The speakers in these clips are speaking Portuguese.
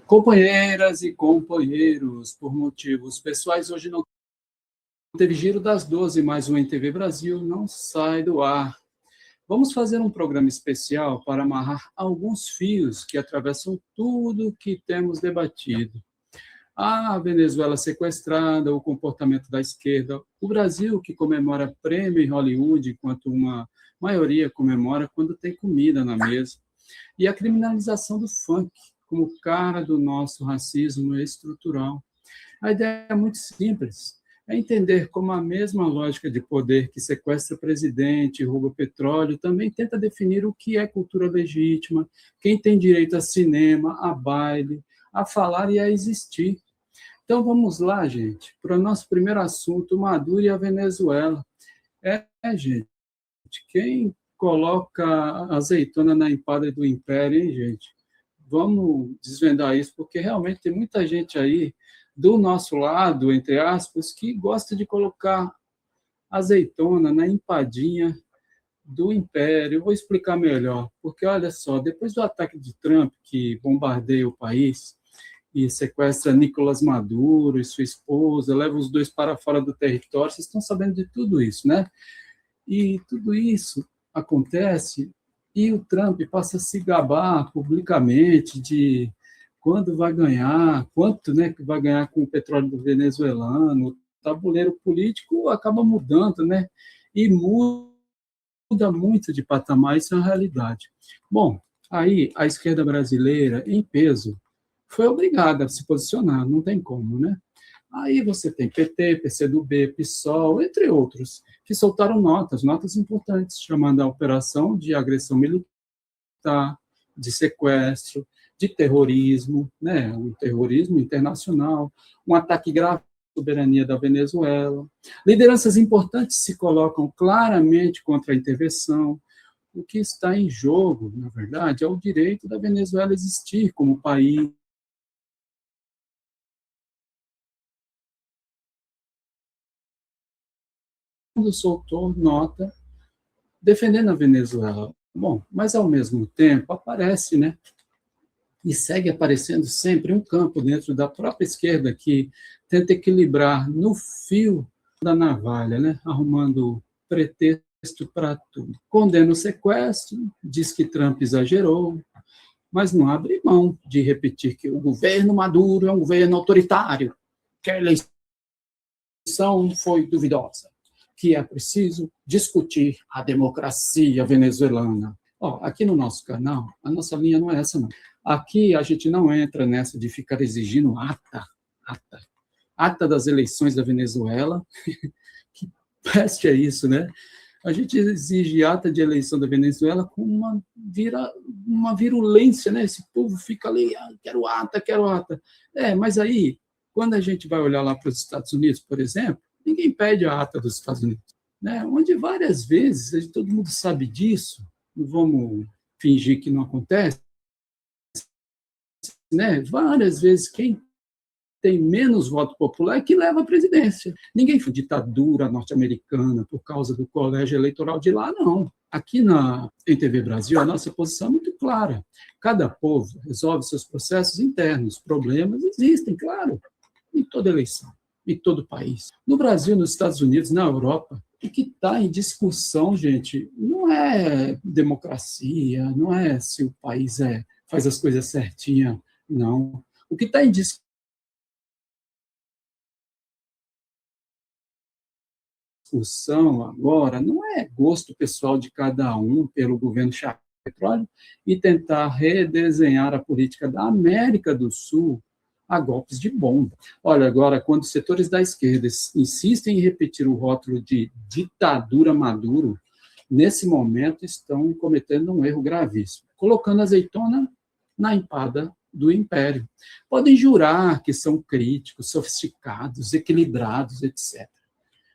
Companheiras e companheiros, por motivos pessoais, hoje não teve Giro das 12, mas o NTV Brasil não sai do ar. Vamos fazer um programa especial para amarrar alguns fios que atravessam tudo que temos debatido. A Venezuela sequestrada, o comportamento da esquerda, o Brasil que comemora prêmio em Hollywood, enquanto uma maioria comemora quando tem comida na mesa, e a criminalização do funk como cara do nosso racismo estrutural. A ideia é muito simples, é entender como a mesma lógica de poder que sequestra presidente e rouba petróleo também tenta definir o que é cultura legítima, quem tem direito a cinema, a baile, a falar e a existir. Então vamos lá, gente, para o nosso primeiro assunto, Maduro e a Venezuela. Gente, quem coloca azeitona na empada do império, hein, gente? Vamos desvendar isso, porque realmente tem muita gente aí do nosso lado, entre aspas, que gosta de colocar azeitona na empadinha do império. Eu vou explicar melhor, porque olha só, depois do ataque de Trump, que bombardeia o país e sequestra Nicolás Maduro e sua esposa, leva os dois para fora do território, vocês estão sabendo de tudo isso, né? E tudo isso acontece e o Trump passa a se gabar publicamente de quando vai ganhar, quanto, né, que vai ganhar com o petróleo do venezuelano. O tabuleiro político acaba mudando, né? E muda muito de patamar, isso é uma realidade. Bom, aí a esquerda brasileira, em peso, foi obrigada a se posicionar, não tem como, né? Aí você tem PT, PCdoB, PSOL, entre outros, que soltaram notas importantes, chamando a operação de agressão militar, de sequestro, de terrorismo, né, um terrorismo internacional, um ataque grave à soberania da Venezuela. Lideranças importantes se colocam claramente contra a intervenção. O que está em jogo, na verdade, é o direito da Venezuela existir como país, soltou nota defendendo a Venezuela. Bom, mas ao mesmo tempo aparece, né, e segue aparecendo sempre um campo dentro da própria esquerda que tenta equilibrar no fio da navalha, né, arrumando pretexto para tudo. Condena o sequestro, diz que Trump exagerou, mas não abre mão de repetir que o governo Maduro é um governo autoritário, que a eleição foi duvidosa, que é preciso discutir a democracia venezuelana. Aqui no nosso canal, a nossa linha não é essa, não. Aqui a gente não entra nessa de ficar exigindo ata das eleições da Venezuela. Que peste é isso, né? A gente exige ata de eleição da Venezuela com uma virulência, né? Esse povo fica ali, quero ata. Mas aí, quando a gente vai olhar lá para os Estados Unidos, por exemplo, ninguém pede a ata dos Estados Unidos, né? Onde várias vezes, todo mundo sabe disso, não vamos fingir que não acontece, né? Várias vezes quem tem menos voto popular é que leva a presidência. Ninguém foi ditadura norte-americana por causa do colégio eleitoral de lá, não. Aqui na NTV Brasil, a nossa posição é muito clara. Cada povo resolve seus processos internos. Problemas existem, claro, em toda eleição, em todo país. No Brasil, nos Estados Unidos, na Europa, o que está em discussão, gente, não é democracia, não é se o país faz as coisas certinha, não. O que está em discussão agora não é gosto pessoal de cada um pelo governo Chá Petróleo e tentar redesenhar a política da América do Sul a golpes de bomba. Olha, agora, quando setores da esquerda insistem em repetir o rótulo de ditadura Maduro, nesse momento estão cometendo um erro gravíssimo, colocando azeitona na empada do império. Podem jurar que são críticos, sofisticados, equilibrados, etc.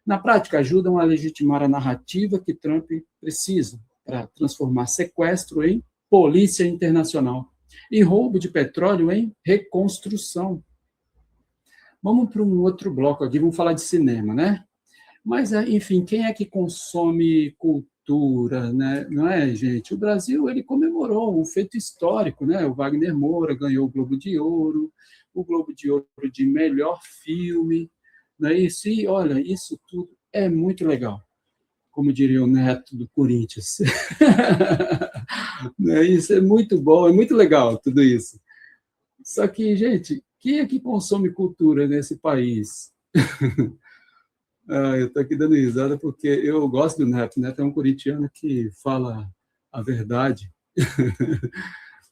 Na prática, ajudam a legitimar a narrativa que Trump precisa para transformar sequestro em polícia internacional e roubo de petróleo em reconstrução. Vamos para um outro bloco aqui, vamos falar de cinema, né? Mas, enfim, quem é que consome cultura cultura, né? Não é, gente? O Brasil ele comemorou um feito histórico, né? O Wagner Moura ganhou o Globo de Ouro de melhor filme, não é isso? E olha, isso tudo é muito legal, como diria o Neto do Corinthians. Né? Isso é muito bom, é muito legal tudo isso. Só que, gente, quem é que consome cultura nesse país? Eu estou aqui dando risada porque eu gosto do Neto. O Neto é um corintiano que fala a verdade.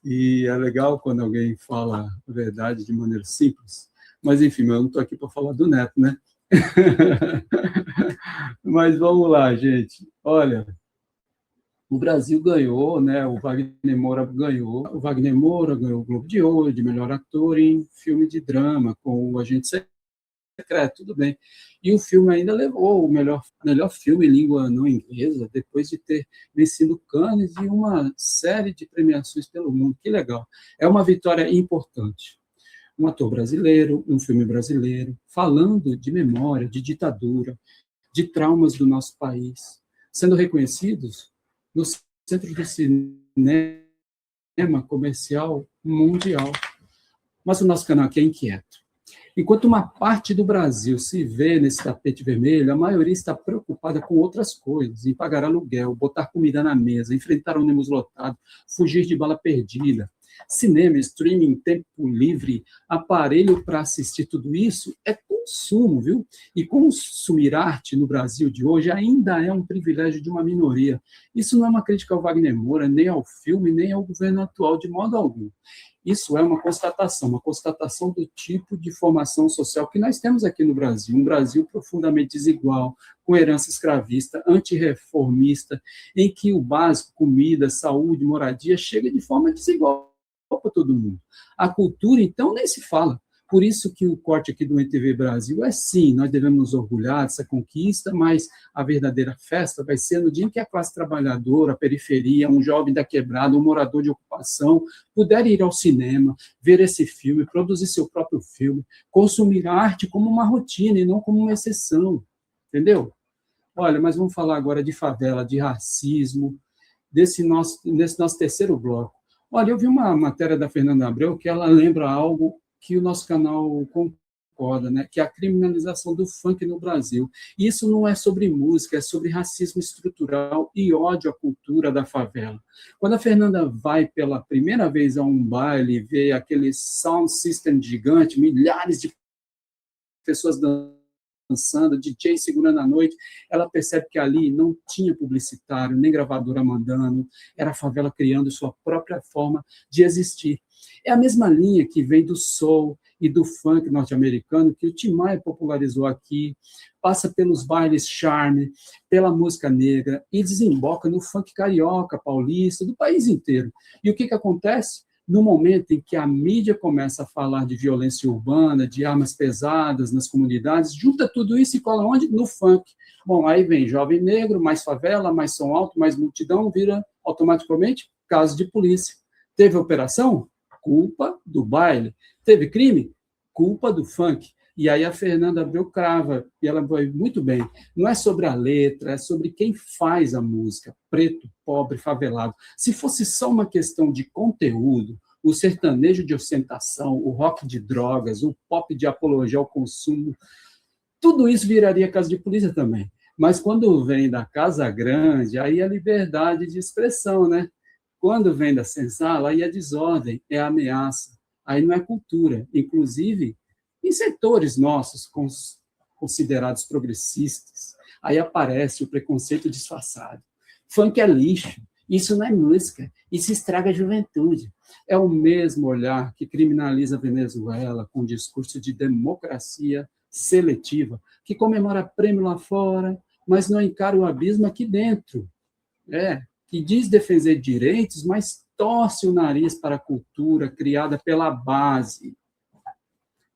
E é legal quando alguém fala a verdade de maneira simples. Mas, enfim, eu não estou aqui para falar do Neto, né? Mas vamos lá, gente. Olha, o Brasil ganhou, né? O Wagner Moura ganhou. O Wagner Moura ganhou o Globo de Ouro de melhor ator em filme de drama, com o Agente Secreto, tudo bem. E o filme ainda levou o melhor filme em língua não inglesa, depois de ter vencido Cannes e uma série de premiações pelo mundo. Que legal. É uma vitória importante. Um ator brasileiro, um filme brasileiro, falando de memória, de ditadura, de traumas do nosso país, sendo reconhecidos no centro do cinema comercial mundial. Mas o nosso canal aqui é inquieto. Enquanto uma parte do Brasil se vê nesse tapete vermelho, a maioria está preocupada com outras coisas, em pagar aluguel, botar comida na mesa, enfrentar ônibus lotado, fugir de bala perdida. Cinema, streaming, tempo livre, aparelho para assistir tudo isso é consumo, viu? E consumir arte no Brasil de hoje ainda é um privilégio de uma minoria. Isso não é uma crítica ao Wagner Moura, nem ao filme, nem ao governo atual, de modo algum. Isso é uma constatação do tipo de formação social que nós temos aqui no Brasil, um Brasil profundamente desigual, com herança escravista, antirreformista, em que o básico, comida, saúde, moradia, chega de forma desigual para todo mundo. A cultura, então, nem se fala. Por isso que o corte aqui do NTV Brasil é sim, nós devemos nos orgulhar dessa conquista, mas a verdadeira festa vai ser no dia em que a classe trabalhadora, a periferia, um jovem da quebrada, um morador de ocupação, puder ir ao cinema, ver esse filme, produzir seu próprio filme, consumir a arte como uma rotina e não como uma exceção. Entendeu? Olha, mas vamos falar agora de favela, de racismo, nesse nosso terceiro bloco. Olha, eu vi uma matéria da Fernanda Abreu que ela lembra algo que o nosso canal concorda, né? Que é a criminalização do funk no Brasil. E isso não é sobre música, é sobre racismo estrutural e ódio à cultura da favela. Quando a Fernanda vai pela primeira vez a um baile e vê aquele sound system gigante, milhares de pessoas dançando, DJ segurando a noite, ela percebe que ali não tinha publicitário, nem gravadora mandando, era a favela criando sua própria forma de existir. É a mesma linha que vem do soul e do funk norte-americano que o Tim Maia popularizou aqui, passa pelos bailes charme, pela música negra e desemboca no funk carioca, paulista, do país inteiro. E o que acontece? No momento em que a mídia começa a falar de violência urbana, de armas pesadas nas comunidades, junta tudo isso e cola onde? No funk. Bom, aí vem jovem negro, mais favela, mais som alto, mais multidão, vira automaticamente caso de polícia. Teve operação? Culpa do baile. Teve crime? Culpa do funk. E aí a Fernanda Abreu crava, e ela vai muito bem. Não é sobre a letra, é sobre quem faz a música, preto, pobre, favelado. Se fosse só uma questão de conteúdo, o sertanejo de ostentação, o rock de drogas, o pop de apologia ao consumo, tudo isso viraria caso de polícia também. Mas quando vem da Casa Grande, aí é liberdade de expressão, né? Quando vem da senzala, aí é desordem, é ameaça. Aí não é cultura. Inclusive, em setores nossos considerados progressistas, aí aparece o preconceito disfarçado. Funk é lixo, isso não é música, isso estraga a juventude. É o mesmo olhar que criminaliza a Venezuela com um discurso de democracia seletiva, que comemora prêmio lá fora, mas não encara o abismo aqui dentro. Que diz defender direitos, mas torce o nariz para a cultura criada pela base.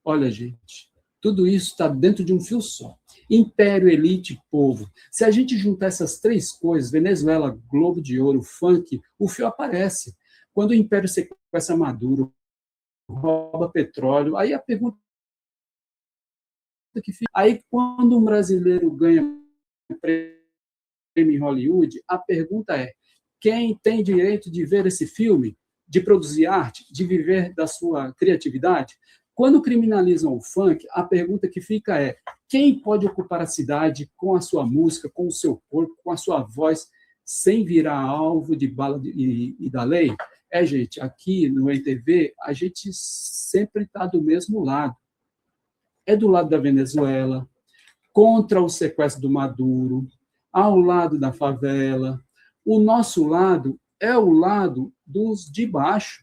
Olha, gente, tudo isso está dentro de um fio só. Império, elite, povo. Se a gente juntar essas três coisas, Venezuela, Globo de Ouro, funk, o fio aparece. Quando o império sequestra Maduro, rouba petróleo, aí a pergunta que fica... Aí quando um brasileiro ganha em Hollywood, a pergunta é: quem tem direito de ver esse filme, de produzir arte, de viver da sua criatividade? Quando criminalizam o funk, a pergunta que fica é: quem pode ocupar a cidade com a sua música, com o seu corpo, com a sua voz, sem virar alvo de bala e da lei? Gente, aqui no NTV, a gente sempre está do mesmo lado. É do lado da Venezuela, contra o sequestro do Maduro, ao lado da favela. O nosso lado é o lado dos de baixo.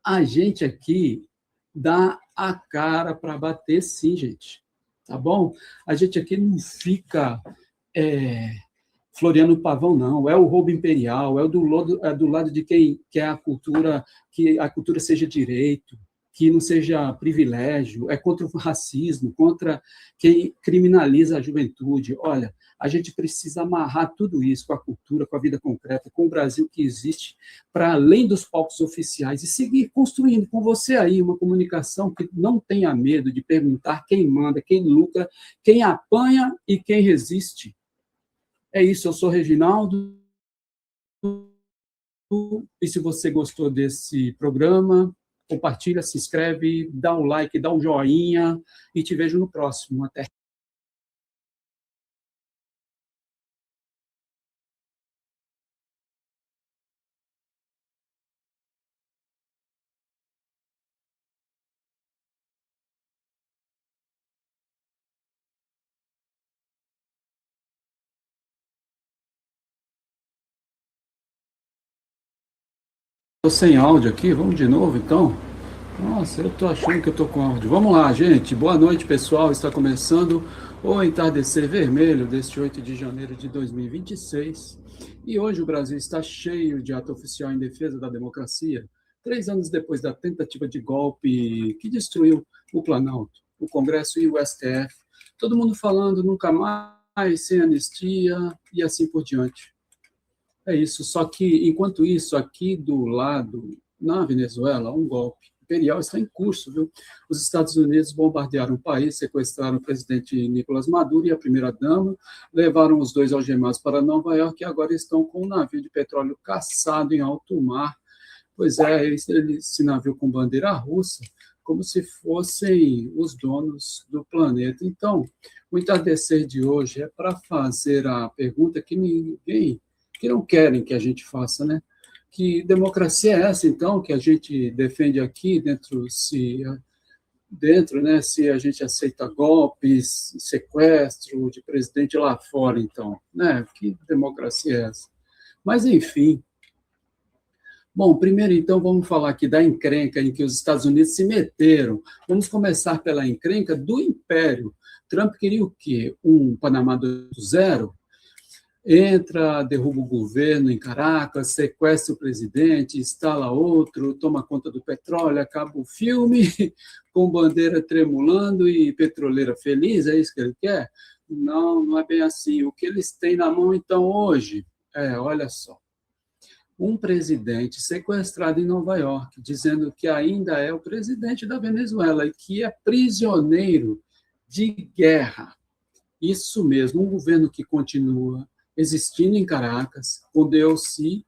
A gente aqui dá a cara para bater, sim, gente. Tá bom? A gente aqui não fica floreando o pavão, não. É o roubo imperial, é do lado de quem quer a cultura, que a cultura seja direito, que não seja privilégio, é contra o racismo, contra quem criminaliza a juventude. Olha, a gente precisa amarrar tudo isso com a cultura, com a vida concreta, com o Brasil que existe, para além dos palcos oficiais, e seguir construindo com você aí uma comunicação que não tenha medo de perguntar quem manda, quem lucra, quem apanha e quem resiste. É isso, eu sou Reginaldo, e se você gostou desse programa, compartilha, se inscreve, dá um like, dá um joinha, e te vejo no próximo. Até. Estou sem áudio aqui, vamos de novo então? Nossa, eu estou achando que eu estou com áudio. Vamos lá, gente. Boa noite, pessoal. Está começando o Entardecer Vermelho deste 8 de janeiro de 2026. E hoje o Brasil está cheio de ato oficial em defesa da democracia, 3 anos depois da tentativa de golpe que destruiu o Planalto, o Congresso e o STF. Todo mundo falando nunca mais, sem anistia e assim por diante. É isso, só que, enquanto isso, aqui do lado, na Venezuela, um golpe imperial está em curso, viu? Os Estados Unidos bombardearam o país, sequestraram o presidente Nicolás Maduro e a primeira-dama, levaram os dois algemados para Nova York e agora estão com um navio de petróleo caçado em alto mar. Pois é, esse navio com bandeira russa, como se fossem os donos do planeta. Então, o entardecer de hoje é para fazer a pergunta que não querem que a gente faça, né? Que democracia é essa, então, que a gente defende aqui dentro, né? Se a gente aceita golpes, sequestro de presidente lá fora, então, né? Que democracia é essa? Mas, enfim. Bom, primeiro, então, vamos falar aqui da encrenca em que os Estados Unidos se meteram. Vamos começar pela encrenca do Império. Trump queria o quê? Um Panamá do zero? Entra, derruba o governo em Caracas, sequestra o presidente, instala outro, toma conta do petróleo, acaba o filme com bandeira tremulando e petroleira feliz, é isso que ele quer? Não, não é bem assim. O que eles têm na mão, então, hoje, olha só, um presidente sequestrado em Nova York, dizendo que ainda é o presidente da Venezuela e que é prisioneiro de guerra. Isso mesmo, um governo que continua existindo em Caracas, com o DLC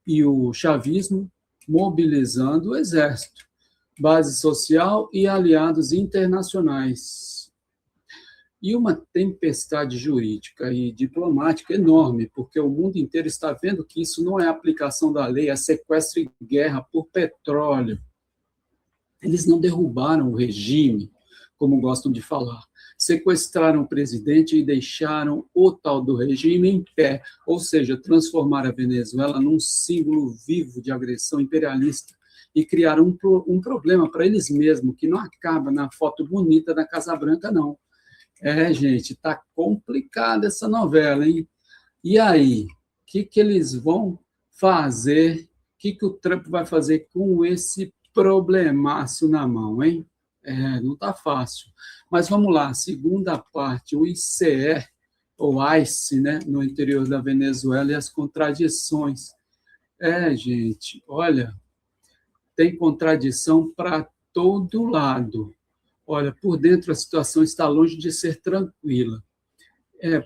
e o chavismo mobilizando o exército, base social e aliados internacionais. E uma tempestade jurídica e diplomática enorme, porque o mundo inteiro está vendo que isso não é aplicação da lei, é sequestro e guerra por petróleo. Eles não derrubaram o regime, como gostam de falar. Sequestraram o presidente e deixaram o tal do regime em pé, ou seja, transformaram a Venezuela num símbolo vivo de agressão imperialista e criaram um problema para eles mesmos, que não acaba na foto bonita da Casa Branca, não. Gente, está complicada essa novela, hein? E aí, o que eles vão fazer? O que o Trump vai fazer com esse problemaço na mão, hein? Não está fácil. Mas vamos lá, segunda parte, o ICE, ou ICE, né, no interior da Venezuela, e as contradições. Gente, olha, tem contradição para todo lado. Olha, por dentro a situação está longe de ser tranquila.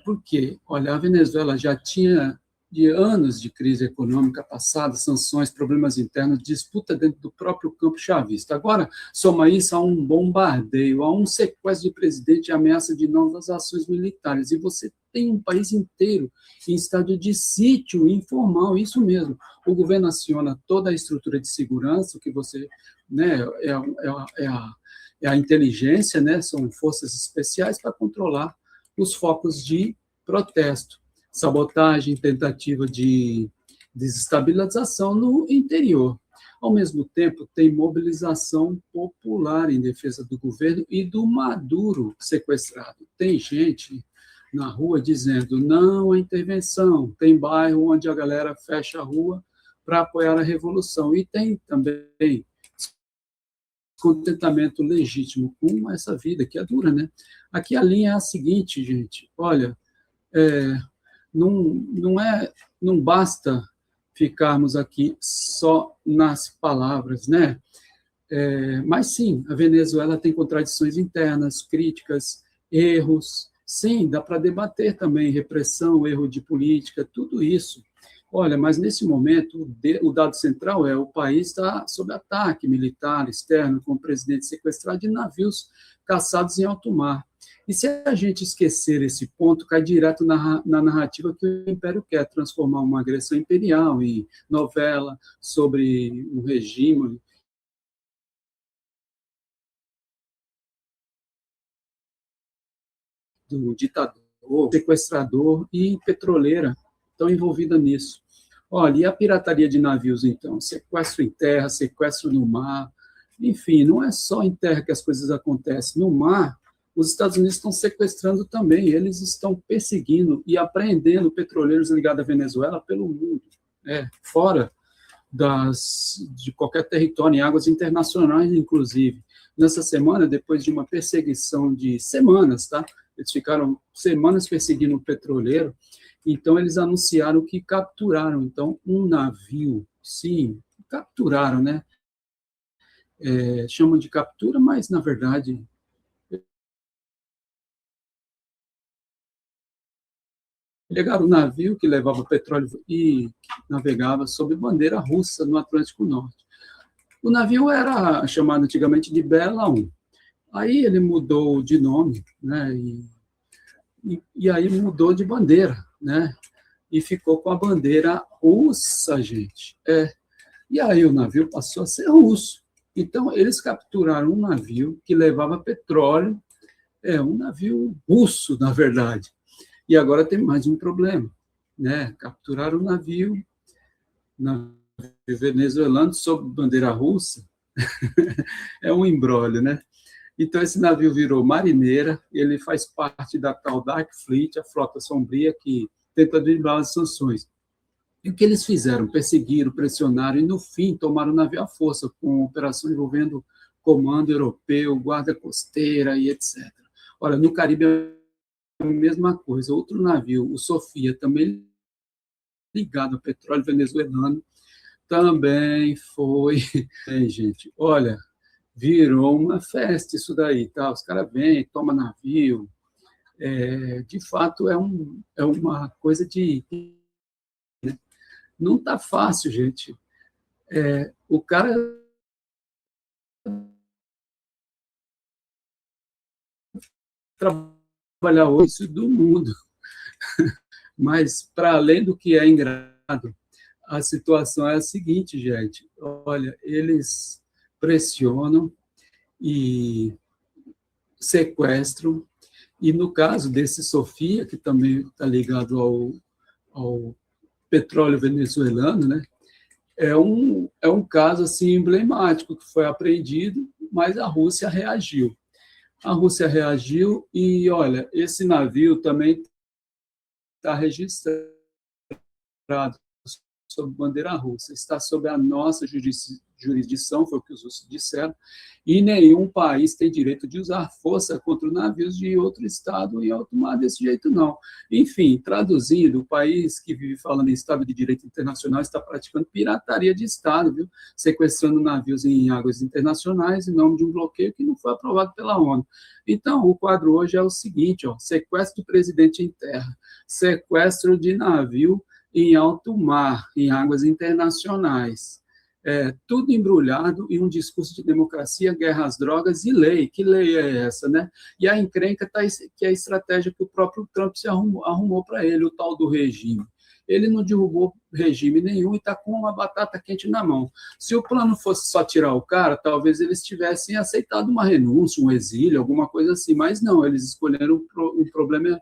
Porque, olha, a Venezuela já tinha de anos de crise econômica passada, sanções, problemas internos, disputa dentro do próprio campo chavista. Agora, soma isso a um bombardeio, a um sequestro de presidente e ameaça de novas ações militares. E você tem um país inteiro em estado de sítio informal, isso mesmo. O governo aciona toda a estrutura de segurança, o que você... Né, é a inteligência, né, são forças especiais para controlar os focos de protesto, sabotagem, tentativa de desestabilização no interior. Ao mesmo tempo, tem mobilização popular em defesa do governo e do Maduro sequestrado. Tem gente na rua dizendo não à intervenção, tem bairro onde a galera fecha a rua para apoiar a revolução, e tem também contentamento legítimo com essa vida, que é dura, né? Aqui a linha é a seguinte, gente, olha, não basta ficarmos aqui só nas palavras, né? Mas sim, a Venezuela tem contradições internas, críticas, erros, sim, dá para debater também repressão, erro de política, tudo isso. Olha, mas nesse momento, o dado central o país está sob ataque militar externo, com o presidente sequestrado e navios caçados em alto mar. E se a gente esquecer esse ponto, cai direto na narrativa que o Império quer, transformar uma agressão imperial em novela sobre um regime do ditador, sequestrador e petroleira estão envolvida nisso. Olha, e a pirataria de navios, então? Sequestro em terra, sequestro no mar, enfim, não é só em terra que as coisas acontecem. No mar, os Estados Unidos estão sequestrando também, eles estão perseguindo e apreendendo petroleiros ligados à Venezuela pelo mundo, fora de qualquer território, em águas internacionais, inclusive. Nessa semana, depois de uma perseguição de semanas, tá? Eles ficaram semanas perseguindo o petroleiro, então eles anunciaram que capturaram, então, um navio, sim, capturaram, né? Chamam de captura, mas, na verdade, pegaram um navio que levava petróleo e navegava sob bandeira russa no Atlântico Norte. O navio era chamado antigamente de Bela 1. Aí ele mudou de nome, né? E aí mudou de bandeira, né? E ficou com a bandeira russa, gente. E aí o navio passou a ser russo. Então, eles capturaram um navio que levava petróleo, um navio russo, na verdade. E agora tem mais um problema, né? Capturaram o navio venezuelano sob bandeira russa. É um imbróglio, né? Então, esse navio virou marineira, ele faz parte da tal Dark Fleet, a frota sombria que tenta driblar as sanções. E o que eles fizeram? Perseguiram, pressionaram e, no fim, tomaram o navio à força, com operação envolvendo comando europeu, guarda costeira e etc. Olha, no Caribe é a mesma coisa. Outro navio, o Sofia, também ligado ao petróleo venezuelano, também foi... gente, olha, virou uma festa isso daí, tá? Os caras vêm, tomam navio. De fato, é uma coisa de... Não está fácil, gente. O cara trabalhar hoje do mundo, mas para além do que é engraçado, a situação é a seguinte, gente. Olha, eles pressionam e sequestram, e no caso desse Sofia, que também está ligado ao petróleo venezuelano, né? É um caso assim, emblemático, que foi apreendido, mas a Rússia reagiu. A Rússia reagiu e, olha, esse navio também está registrado sob bandeira russa, está sob a nossa jurisdição, foi o que os russos disseram, e nenhum país tem direito de usar força contra navios de outro Estado em alto mar desse jeito, não. Enfim, traduzindo, o país que vive falando em Estado de Direito Internacional está praticando pirataria de Estado, viu? Sequestrando navios em águas internacionais em nome de um bloqueio que não foi aprovado pela ONU. Então, o quadro hoje é o seguinte, ó, sequestro do presidente em terra, sequestro de navio em alto mar, em águas internacionais. Tudo embrulhado em um discurso de democracia, guerra às drogas e lei. Que lei é essa, né? E a encrenca que é a estratégia que o próprio Trump se arrumou para ele, o tal do regime. Ele não derrubou regime nenhum e está com uma batata quente na mão. Se o plano fosse só tirar o cara, talvez eles tivessem aceitado uma renúncia, um exílio, alguma coisa assim, mas não, eles escolheram um problema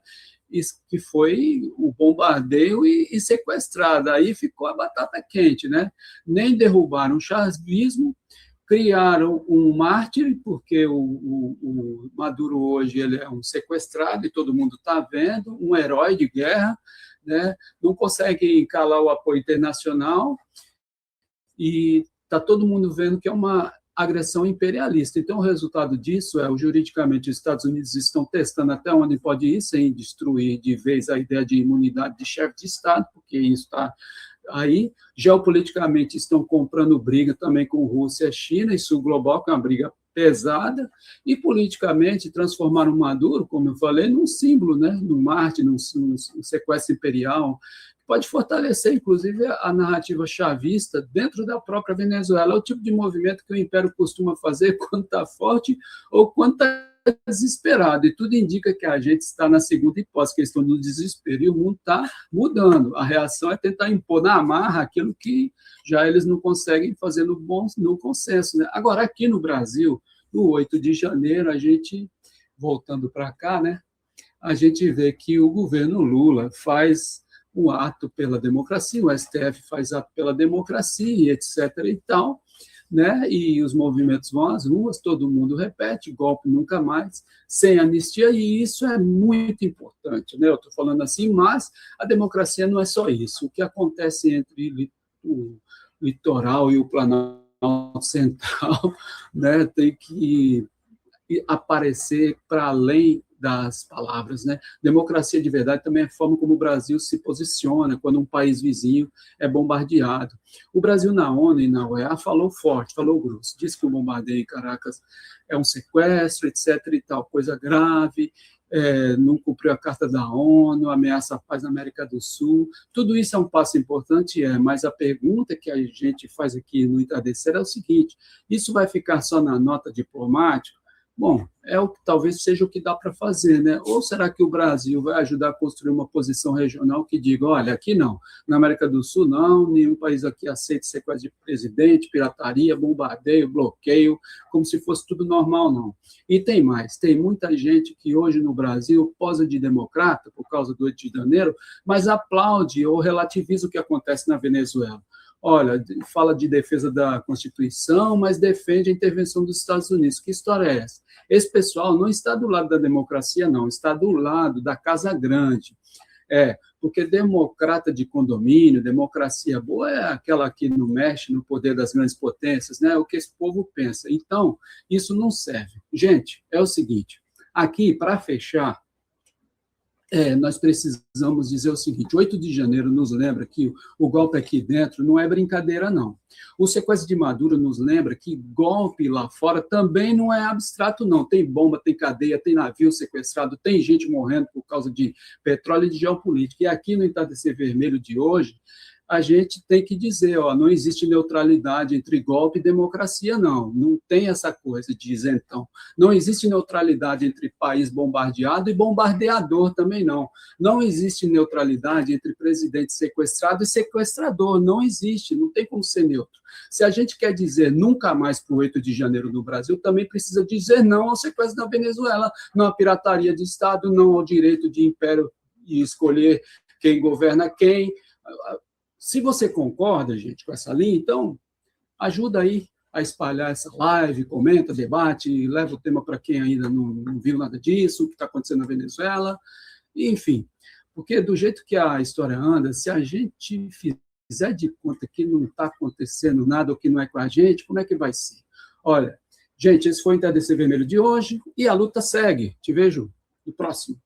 que foi o bombardeio e sequestrado. Aí ficou a batata quente, né? Nem derrubaram o chavismo, criaram um mártir, porque o Maduro hoje ele é um sequestrado e todo mundo está vendo, um herói de guerra, né? Não consegue calar o apoio internacional e está todo mundo vendo que é uma agressão imperialista. Então, o resultado disso juridicamente, os Estados Unidos estão testando até onde pode ir, sem destruir de vez a ideia de imunidade de chefe de Estado, porque isso está aí. Geopoliticamente, estão comprando briga também com Rússia e China, isso global, que é uma briga pesada, e politicamente transformaram o Maduro, como eu falei, num símbolo, né, no Marte, num sequestro imperial, pode fortalecer, inclusive, a narrativa chavista dentro da própria Venezuela. É o tipo de movimento que o Império costuma fazer quando está forte ou quando está desesperado. E tudo indica que a gente está na segunda hipótese, que eles estão no desespero, e o mundo está mudando. A reação é tentar impor na marra aquilo que já eles não conseguem fazer no consenso, né? Agora, aqui no Brasil, no 8 de janeiro, a gente, voltando para cá, né, a gente vê que o governo Lula faz um ato pela democracia, o STF faz ato pela democracia, etc. e tal, né? E os movimentos vão às ruas, todo mundo repete, golpe nunca mais, sem anistia, e isso é muito importante, né? Eu estou falando assim, mas a democracia não é só isso. O que acontece entre o litoral e o Planalto Central, né, tem que aparecer para além das palavras, né? Democracia de verdade também é a forma como o Brasil se posiciona quando um país vizinho é bombardeado. O Brasil na ONU e na OEA falou forte, falou grosso, disse que o bombardeio em Caracas é um sequestro, etc. e tal, coisa grave, não cumpriu a Carta da ONU, ameaça a paz na América do Sul. Tudo isso é um passo importante, mas a pergunta que a gente faz aqui no Entardecer é o seguinte: isso vai ficar só na nota diplomática? Bom, talvez seja o que dá para fazer, né? Ou será que o Brasil vai ajudar a construir uma posição regional que diga, olha, aqui não, na América do Sul não, nenhum país aqui aceita sequestro de presidente, pirataria, bombardeio, bloqueio, como se fosse tudo normal, não. E tem mais, tem muita gente que hoje no Brasil posa de democrata por causa do 8 de janeiro, mas aplaude ou relativiza o que acontece na Venezuela. Olha, fala de defesa da Constituição, mas defende a intervenção dos Estados Unidos. Que história é essa? Esse pessoal não está do lado da democracia, não, está do lado da Casa Grande. Porque democrata de condomínio, democracia boa é aquela que não mexe no poder das grandes potências, né? É o que esse povo pensa. Então, isso não serve. Gente, é o seguinte, aqui, para fechar, nós precisamos dizer o seguinte: 8 de janeiro nos lembra que o golpe aqui dentro não é brincadeira, não. O sequestro de Maduro nos lembra que golpe lá fora também não é abstrato, não. Tem bomba, tem cadeia, tem navio sequestrado, tem gente morrendo por causa de petróleo e de geopolítica. E aqui no Entardecer Vermelho de hoje, a gente tem que dizer, não existe neutralidade entre golpe e democracia, não. Não tem essa coisa de isentão. Não existe neutralidade entre país bombardeado e bombardeador também, não. Não existe neutralidade entre presidente sequestrado e sequestrador. Não existe, não tem como ser neutro. Se a gente quer dizer nunca mais para o 8 de janeiro no Brasil, também precisa dizer não ao sequestro da Venezuela, não à pirataria de Estado, não ao direito de império e escolher quem governa quem. Se você concorda, gente, com essa linha, então ajuda aí a espalhar essa live, comenta, debate, leva o tema para quem ainda não viu nada disso, o que está acontecendo na Venezuela, enfim. Porque do jeito que a história anda, se a gente fizer de conta que não está acontecendo nada ou que não é com a gente, como é que vai ser? Olha, gente, esse foi o Entardecer Vermelho de hoje e a luta segue. Te vejo no próximo.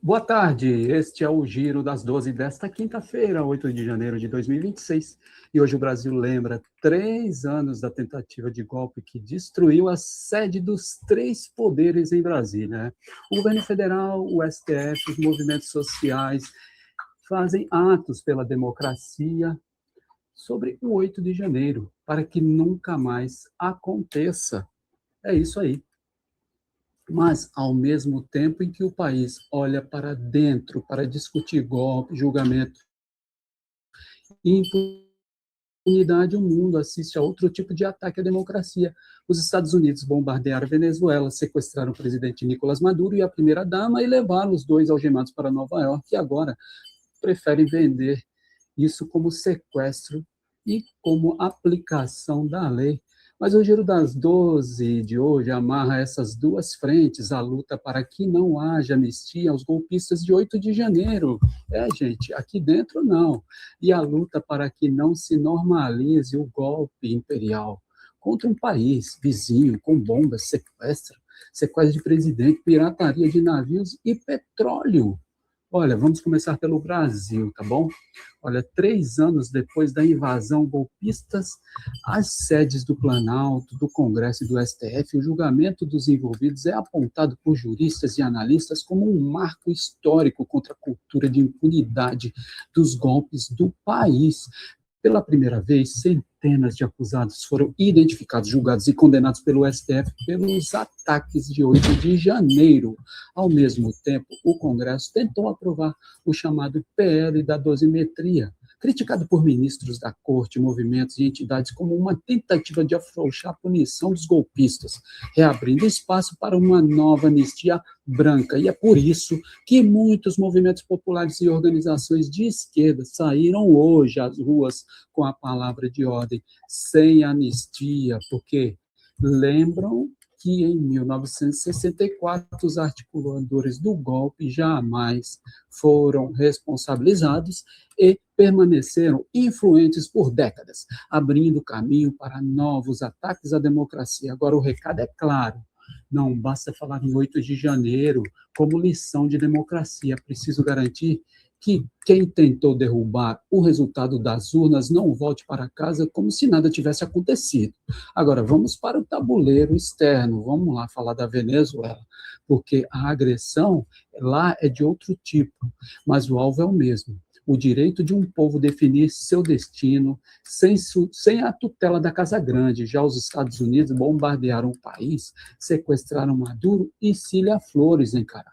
Boa tarde, este é o Giro das 12 desta quinta-feira, 8 de janeiro de 2026. E hoje o Brasil lembra 3 anos da tentativa de golpe que destruiu a sede dos 3 poderes em Brasília, né? O governo federal, o STF, os movimentos sociais fazem atos pela democracia sobre o 8 de janeiro, para que nunca mais aconteça. É isso aí. Mas, ao mesmo tempo em que o país olha para dentro para discutir golpe, julgamento e impunidade, o mundo assiste a outro tipo de ataque à democracia. Os Estados Unidos bombardearam a Venezuela, sequestraram o presidente Nicolás Maduro e a primeira-dama e levaram os 2 algemados para Nova York, e agora preferem vender isso como sequestro e como aplicação da lei. Mas o Giro das 12 de hoje amarra essas 2 frentes, a luta para que não haja anistia aos golpistas de 8 de janeiro. Gente, aqui dentro não. E a luta para que não se normalize o golpe imperial contra um país vizinho com bombas, sequestro de presidente, pirataria de navios e petróleo. Olha, vamos começar pelo Brasil, tá bom? Olha, 3 anos depois da invasão golpistas, as sedes do Planalto, do Congresso e do STF, o julgamento dos envolvidos é apontado por juristas e analistas como um marco histórico contra a cultura de impunidade dos golpes do país. Pela primeira vez, centenas de acusados foram identificados, julgados e condenados pelo STF pelos ataques de 8 de janeiro. Ao mesmo tempo, o Congresso tentou aprovar o chamado PL da dosimetria, criticado por ministros da Corte, movimentos e entidades como uma tentativa de afrouxar a punição dos golpistas, reabrindo espaço para uma nova anistia branca. E é por isso que muitos movimentos populares e organizações de esquerda saíram hoje às ruas com a palavra de ordem, sem anistia, porque lembram que em 1964 os articuladores do golpe jamais foram responsabilizados e permaneceram influentes por décadas, abrindo caminho para novos ataques à democracia. Agora, o recado é claro: não basta falar em 8 de janeiro como lição de democracia, é preciso garantir que quem tentou derrubar o resultado das urnas não volte para casa como se nada tivesse acontecido. Agora, vamos para o tabuleiro externo, vamos lá falar da Venezuela, porque a agressão lá é de outro tipo, mas o alvo é o mesmo: o direito de um povo definir seu destino sem a tutela da Casa Grande. Já os Estados Unidos bombardearam o país, sequestraram Maduro e Cília Flores em Caracas,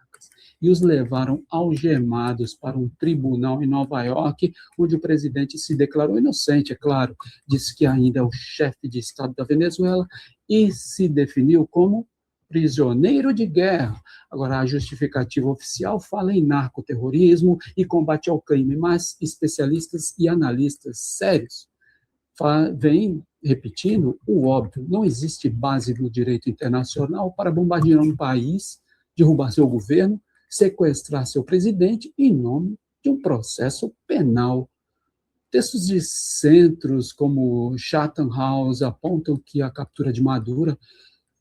e os levaram algemados para um tribunal em Nova York, onde o presidente se declarou inocente, é claro, disse que ainda é o chefe de Estado da Venezuela e se definiu como prisioneiro de guerra. Agora, a justificativa oficial fala em narcoterrorismo e combate ao crime, mas especialistas e analistas sérios vêm repetindo o óbvio: não existe base no direito internacional para bombardear um país, derrubar seu governo, sequestrar seu presidente em nome de um processo penal. Textos de centros como Chatham House apontam que a captura de Maduro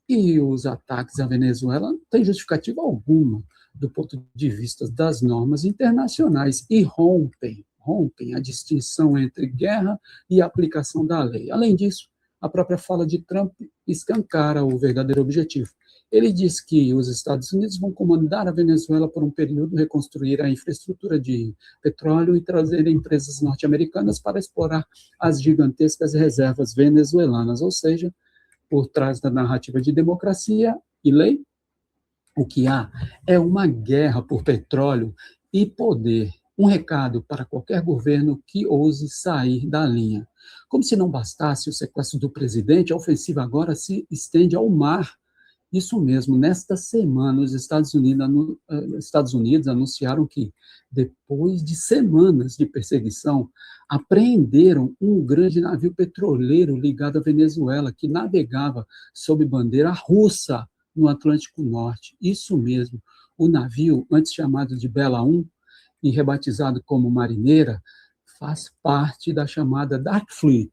e os ataques à Venezuela não têm justificativa alguma do ponto de vista das normas internacionais e rompem a distinção entre guerra e aplicação da lei. Além disso, a própria fala de Trump escancara o verdadeiro objetivo. Ele diz que os Estados Unidos vão comandar a Venezuela por um período, reconstruir a infraestrutura de petróleo e trazer empresas norte-americanas para explorar as gigantescas reservas venezuelanas, ou seja, por trás da narrativa de democracia e lei, o que há é uma guerra por petróleo e poder. Um recado para qualquer governo que ouse sair da linha. Como se não bastasse o sequestro do presidente, a ofensiva agora se estende ao mar. Isso mesmo, nesta semana, os Estados Unidos anunciaram que, depois de semanas de perseguição, apreenderam um grande navio petroleiro ligado à Venezuela, que navegava sob bandeira russa no Atlântico Norte. Isso mesmo, o navio, antes chamado de Bela 1 e rebatizado como Marineira, faz parte da chamada Dark Fleet,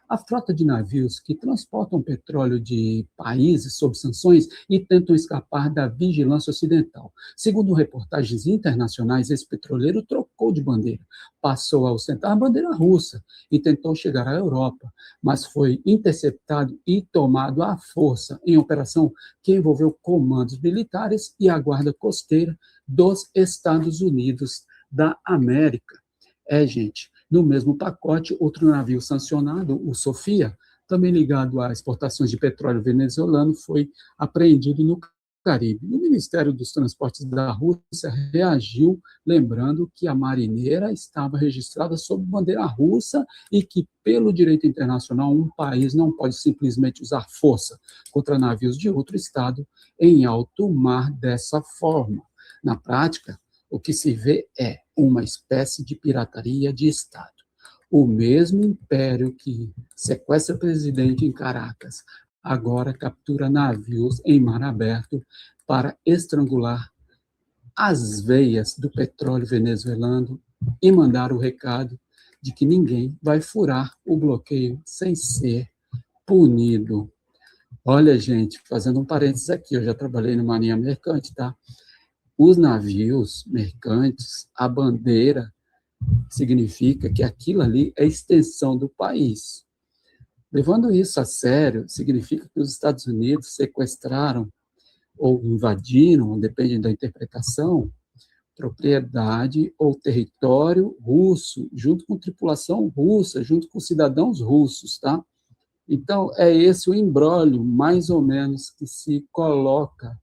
a frota de navios que transportam petróleo de países sob sanções e tentam escapar da vigilância ocidental. Segundo reportagens internacionais, esse petroleiro trocou de bandeira, passou a ostentar a bandeira russa e tentou chegar à Europa, mas foi interceptado e tomado à força em operação que envolveu comandos militares e a guarda costeira dos Estados Unidos da América. Gente, no mesmo pacote, outro navio sancionado, o Sofia, também ligado a exportações de petróleo venezuelano, foi apreendido no Caribe. O Ministério dos Transportes da Rússia reagiu, lembrando que a Marineira estava registrada sob bandeira russa e que, pelo direito internacional, um país não pode simplesmente usar força contra navios de outro estado em alto mar dessa forma. Na prática, o que se vê é uma espécie de pirataria de Estado. O mesmo império que sequestra presidente em Caracas agora captura navios em mar aberto para estrangular as veias do petróleo venezuelano e mandar o recado de que ninguém vai furar o bloqueio sem ser punido. Olha, gente, fazendo um parênteses aqui, eu já trabalhei no Marinha Mercante, tá? Os navios mercantes, a bandeira, significa que aquilo ali é extensão do país. Levando isso a sério, significa que os Estados Unidos sequestraram ou invadiram, depende da interpretação, propriedade ou território russo, junto com tripulação russa, junto com cidadãos russos, tá? Então, é esse o imbróglio, mais ou menos, que se coloca,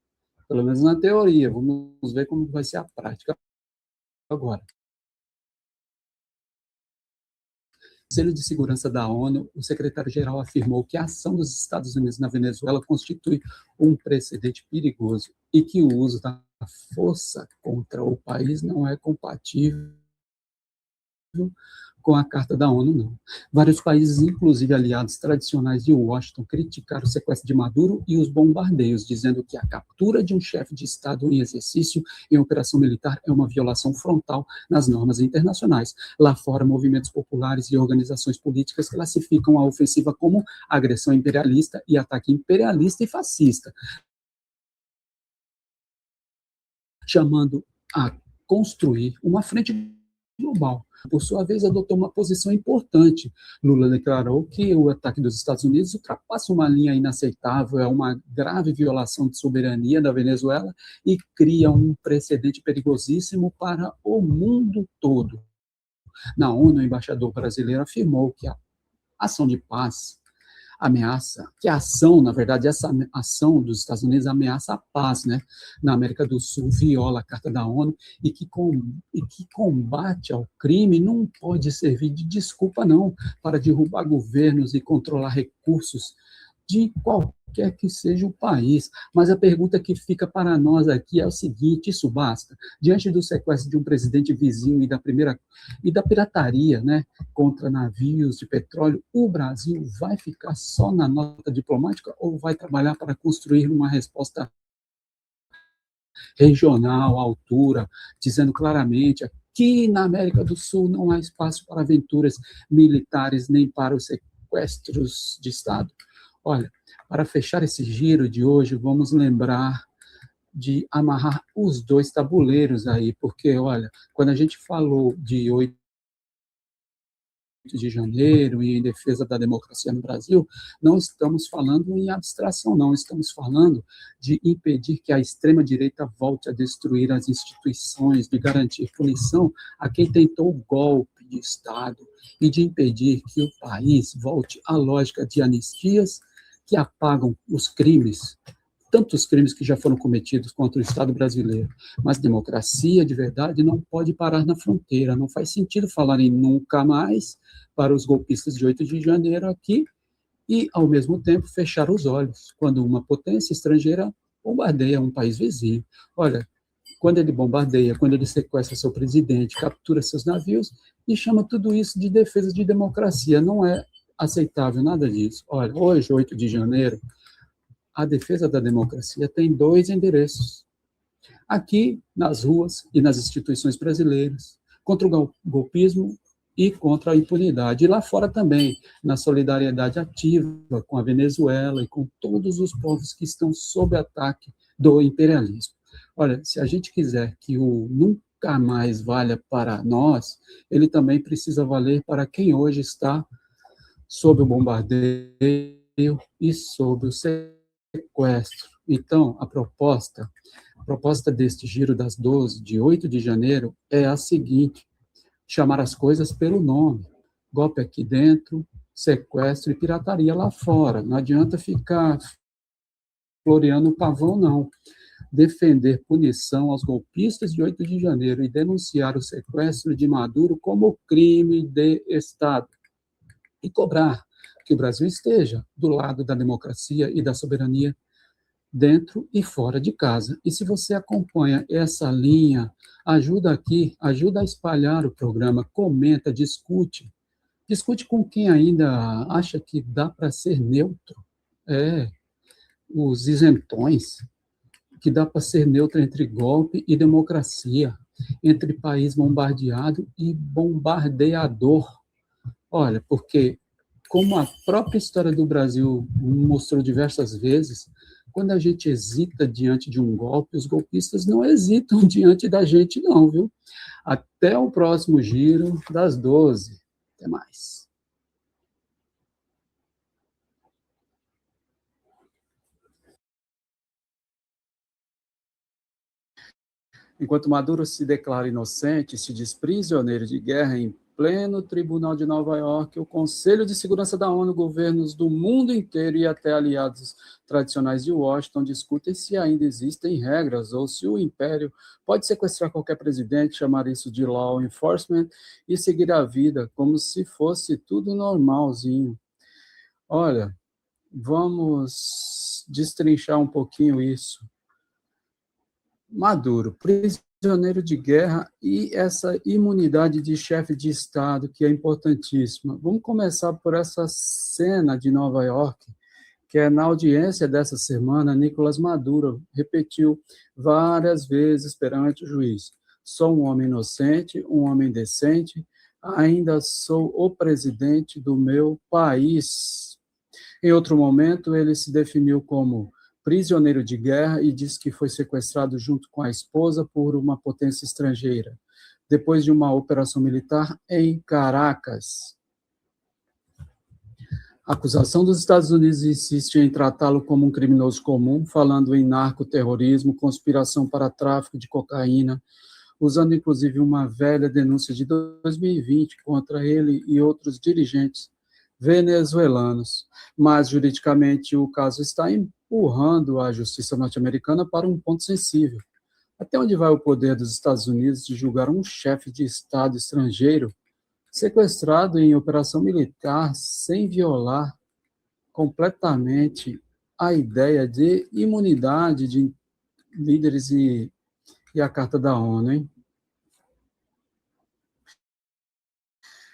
pelo menos na teoria. Vamos ver como vai ser a prática agora. No Conselho de Segurança da ONU, o secretário-geral afirmou que a ação dos Estados Unidos na Venezuela constitui um precedente perigoso e que o uso da força contra o país não é compatível com a Carta da ONU, não. Vários países, inclusive aliados tradicionais de Washington, criticaram o sequestro de Maduro e os bombardeios, dizendo que a captura de um chefe de Estado em exercício em operação militar é uma violação frontal nas normas internacionais. Lá fora, movimentos populares e organizações políticas classificam a ofensiva como agressão imperialista e ataque imperialista e fascista, chamando a construir uma frente global. Por sua vez, adotou uma posição importante. Lula declarou que o ataque dos Estados Unidos ultrapassa uma linha inaceitável, é uma grave violação de soberania da Venezuela e cria um precedente perigosíssimo para o mundo todo. Na ONU, o embaixador brasileiro afirmou que a ação de paz ameaça, que a ação, na verdade, essa ação dos Estados Unidos ameaça a paz, né, na América do Sul, viola a Carta da ONU e que combate ao crime não pode servir de desculpa, não, para derrubar governos e controlar recursos de qualquer que seja o país. Mas a pergunta que fica para nós aqui é o seguinte: isso basta? Diante do sequestro de um presidente vizinho e da pirataria, né, contra navios de petróleo, o Brasil vai ficar só na nota diplomática ou vai trabalhar para construir uma resposta regional, à altura, dizendo claramente que na América do Sul não há espaço para aventuras militares nem para os sequestros de Estado? Olha, para fechar esse giro de hoje, vamos lembrar de amarrar os dois tabuleiros aí, porque, olha, quando a gente falou de 8 de janeiro e em defesa da democracia no Brasil, não estamos falando em abstração, não, estamos falando de impedir que a extrema-direita volte a destruir as instituições, de garantir punição a quem tentou o golpe de Estado e de impedir que o país volte à lógica de anistias que apagam os crimes, tantos crimes que já foram cometidos contra o Estado brasileiro. Mas democracia de verdade não pode parar na fronteira. Não faz sentido falar em nunca mais para os golpistas de 8 de janeiro aqui e, ao mesmo tempo, fechar os olhos quando uma potência estrangeira bombardeia um país vizinho. Olha, quando ele bombardeia, quando ele sequestra seu presidente, captura seus navios e chama tudo isso de defesa de democracia. Não é aceitável nada disso. Olha, hoje, 8 de janeiro, a defesa da democracia tem dois endereços. Aqui, nas ruas e nas instituições brasileiras, contra o golpismo e contra a impunidade. E lá fora também, na solidariedade ativa com a Venezuela e com todos os povos que estão sob ataque do imperialismo. Olha, se a gente quiser que o nunca mais valha para nós, ele também precisa valer para quem hoje está sob o bombardeio e sob o sequestro. Então, a proposta deste Giro das 12, de 8 de janeiro, é a seguinte: chamar as coisas pelo nome. Golpe aqui dentro, sequestro e pirataria lá fora. Não adianta ficar floreando o pavão, não. Defender punição aos golpistas de 8 de janeiro e denunciar o sequestro de Maduro como crime de Estado. E cobrar que o Brasil esteja do lado da democracia e da soberania dentro e fora de casa. E se você acompanha essa linha, ajuda aqui, ajuda a espalhar o programa, comenta, discute com quem ainda acha que dá para ser neutro, os isentões, que dá para ser neutro entre golpe e democracia, entre país bombardeado e bombardeador. Olha, porque, como a própria história do Brasil mostrou diversas vezes, quando a gente hesita diante de um golpe, os golpistas não hesitam diante da gente, não, viu? Até o próximo Giro das 12. Até mais. Enquanto Maduro se declara inocente e se diz prisioneiro de guerra em pleno Tribunal de Nova York, o Conselho de Segurança da ONU, governos do mundo inteiro e até aliados tradicionais de Washington discutem se ainda existem regras ou se o império pode sequestrar qualquer presidente, chamar isso de law enforcement e seguir a vida como se fosse tudo normalzinho. Olha, vamos destrinchar um pouquinho isso. Maduro, prisioneiro de guerra e essa imunidade de chefe de Estado, que é importantíssima. Vamos começar por essa cena de Nova York, que é na audiência dessa semana, Nicolás Maduro repetiu várias vezes perante o juiz: sou um homem inocente, um homem decente, ainda sou o presidente do meu país. Em outro momento, ele se definiu como prisioneiro de guerra e disse que foi sequestrado junto com a esposa por uma potência estrangeira, depois de uma operação militar em Caracas. A acusação dos Estados Unidos insiste em tratá-lo como um criminoso comum, falando em narcoterrorismo, conspiração para tráfico de cocaína, usando inclusive uma velha denúncia de 2020 contra ele e outros dirigentes venezuelanos. Mas, juridicamente, o caso está empurrando a justiça norte-americana para um ponto sensível. Até onde vai o poder dos Estados Unidos de julgar um chefe de Estado estrangeiro sequestrado em operação militar sem violar completamente a ideia de imunidade de líderes e a Carta da ONU, hein?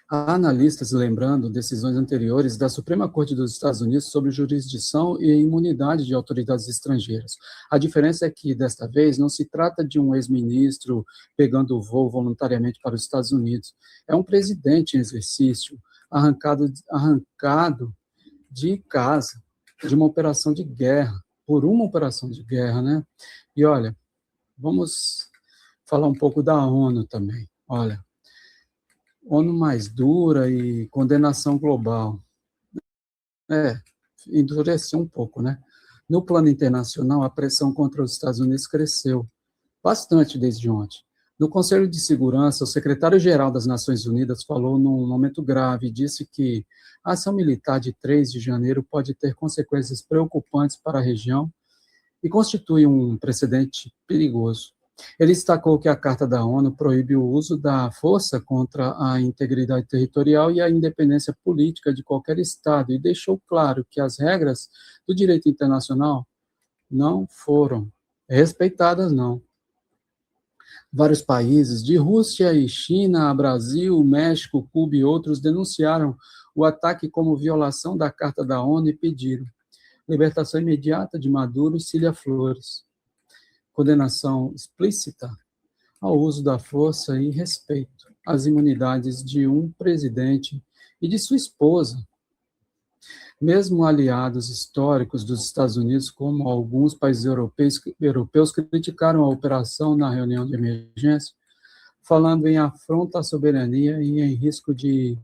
Há analistas lembrando decisões anteriores da Suprema Corte dos Estados Unidos sobre jurisdição e imunidade de autoridades estrangeiras. A diferença é que, desta vez, não se trata de um ex-ministro pegando o voo voluntariamente para os Estados Unidos. É um presidente em exercício, arrancado de casa, de uma operação de guerra, por uma operação de guerra, né? E, olha, vamos falar um pouco da ONU também. Olha, ONU mais dura e condenação global. Endureceu um pouco, né? No plano internacional, a pressão contra os Estados Unidos cresceu bastante desde ontem. No Conselho de Segurança, o secretário-geral das Nações Unidas falou num momento grave e disse que a ação militar de 3 de janeiro pode ter consequências preocupantes para a região e constitui um precedente perigoso. Ele destacou que a Carta da ONU proíbe o uso da força contra a integridade territorial e a independência política de qualquer Estado e deixou claro que as regras do direito internacional não foram respeitadas, não. Vários países, de Rússia e China a Brasil, México, Cuba e outros, denunciaram o ataque como violação da Carta da ONU e pediram: libertação imediata de Maduro e Cília Flores, condenação explícita ao uso da força e respeito às imunidades de um presidente e de sua esposa. Mesmo aliados históricos dos Estados Unidos, como alguns países europeus criticaram a operação na reunião de emergência, falando em afronta à soberania e em risco de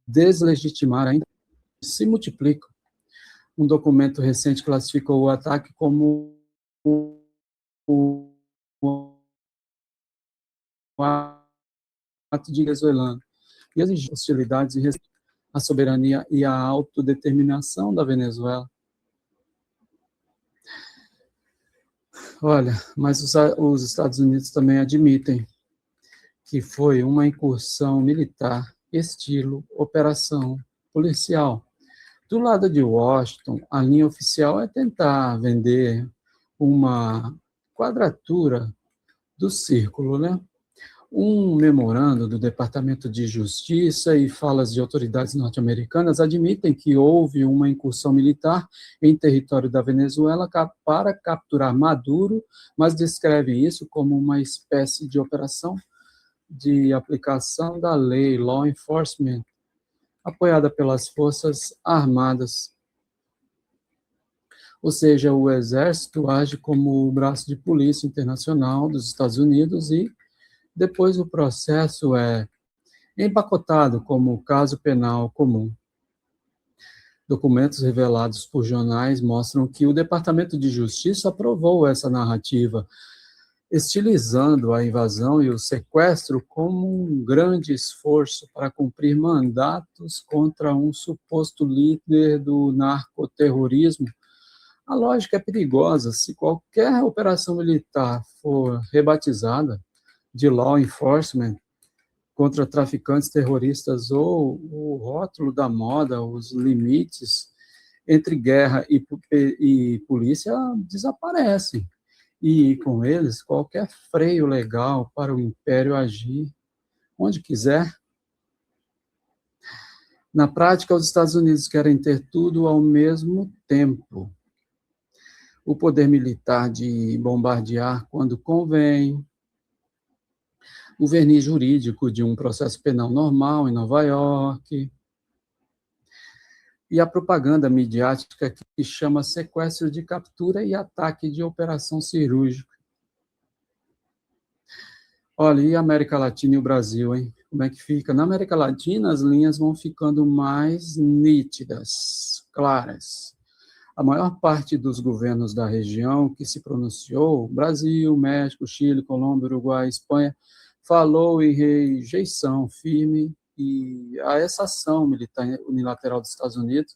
deslegitimar ainda se multiplicam. Um documento recente classificou o ataque como um ato de venezuelano e as hostilidades e a soberania e a autodeterminação da Venezuela. Olha, mas os Estados Unidos também admitem que foi uma incursão militar, estilo operação policial. Do lado de Washington, a linha oficial é tentar vender uma quadratura do círculo, né? Um memorando do Departamento de Justiça e falas de autoridades norte-americanas admitem que houve uma incursão militar em território da Venezuela para capturar Maduro, mas descrevem isso como uma espécie de operação de aplicação da lei, law enforcement, apoiada pelas Forças Armadas. Ou seja, o Exército age como o braço de polícia internacional dos Estados Unidos e depois o processo é empacotado como caso penal comum. Documentos revelados por jornais mostram que o Departamento de Justiça aprovou essa narrativa, estilizando a invasão e o sequestro como um grande esforço para cumprir mandatos contra um suposto líder do narcoterrorismo. A lógica é perigosa. Se qualquer operação militar for rebatizada de law enforcement contra traficantes terroristas ou o rótulo da moda, os limites entre guerra e polícia desaparecem. E com eles, qualquer freio legal para o império agir onde quiser. Na prática, os Estados Unidos querem ter tudo ao mesmo tempo. O poder militar de bombardear quando convém, o verniz jurídico de um processo penal normal em Nova York, e a propaganda midiática que chama sequestro de captura e ataque de operação cirúrgica. Olha, e a América Latina e o Brasil, hein? Como é que fica? Na América Latina, as linhas vão ficando mais nítidas, claras. A maior parte dos governos da região que se pronunciou, Brasil, México, Chile, Colômbia, Uruguai, Espanha, falou em rejeição firme a essa ação militar unilateral dos Estados Unidos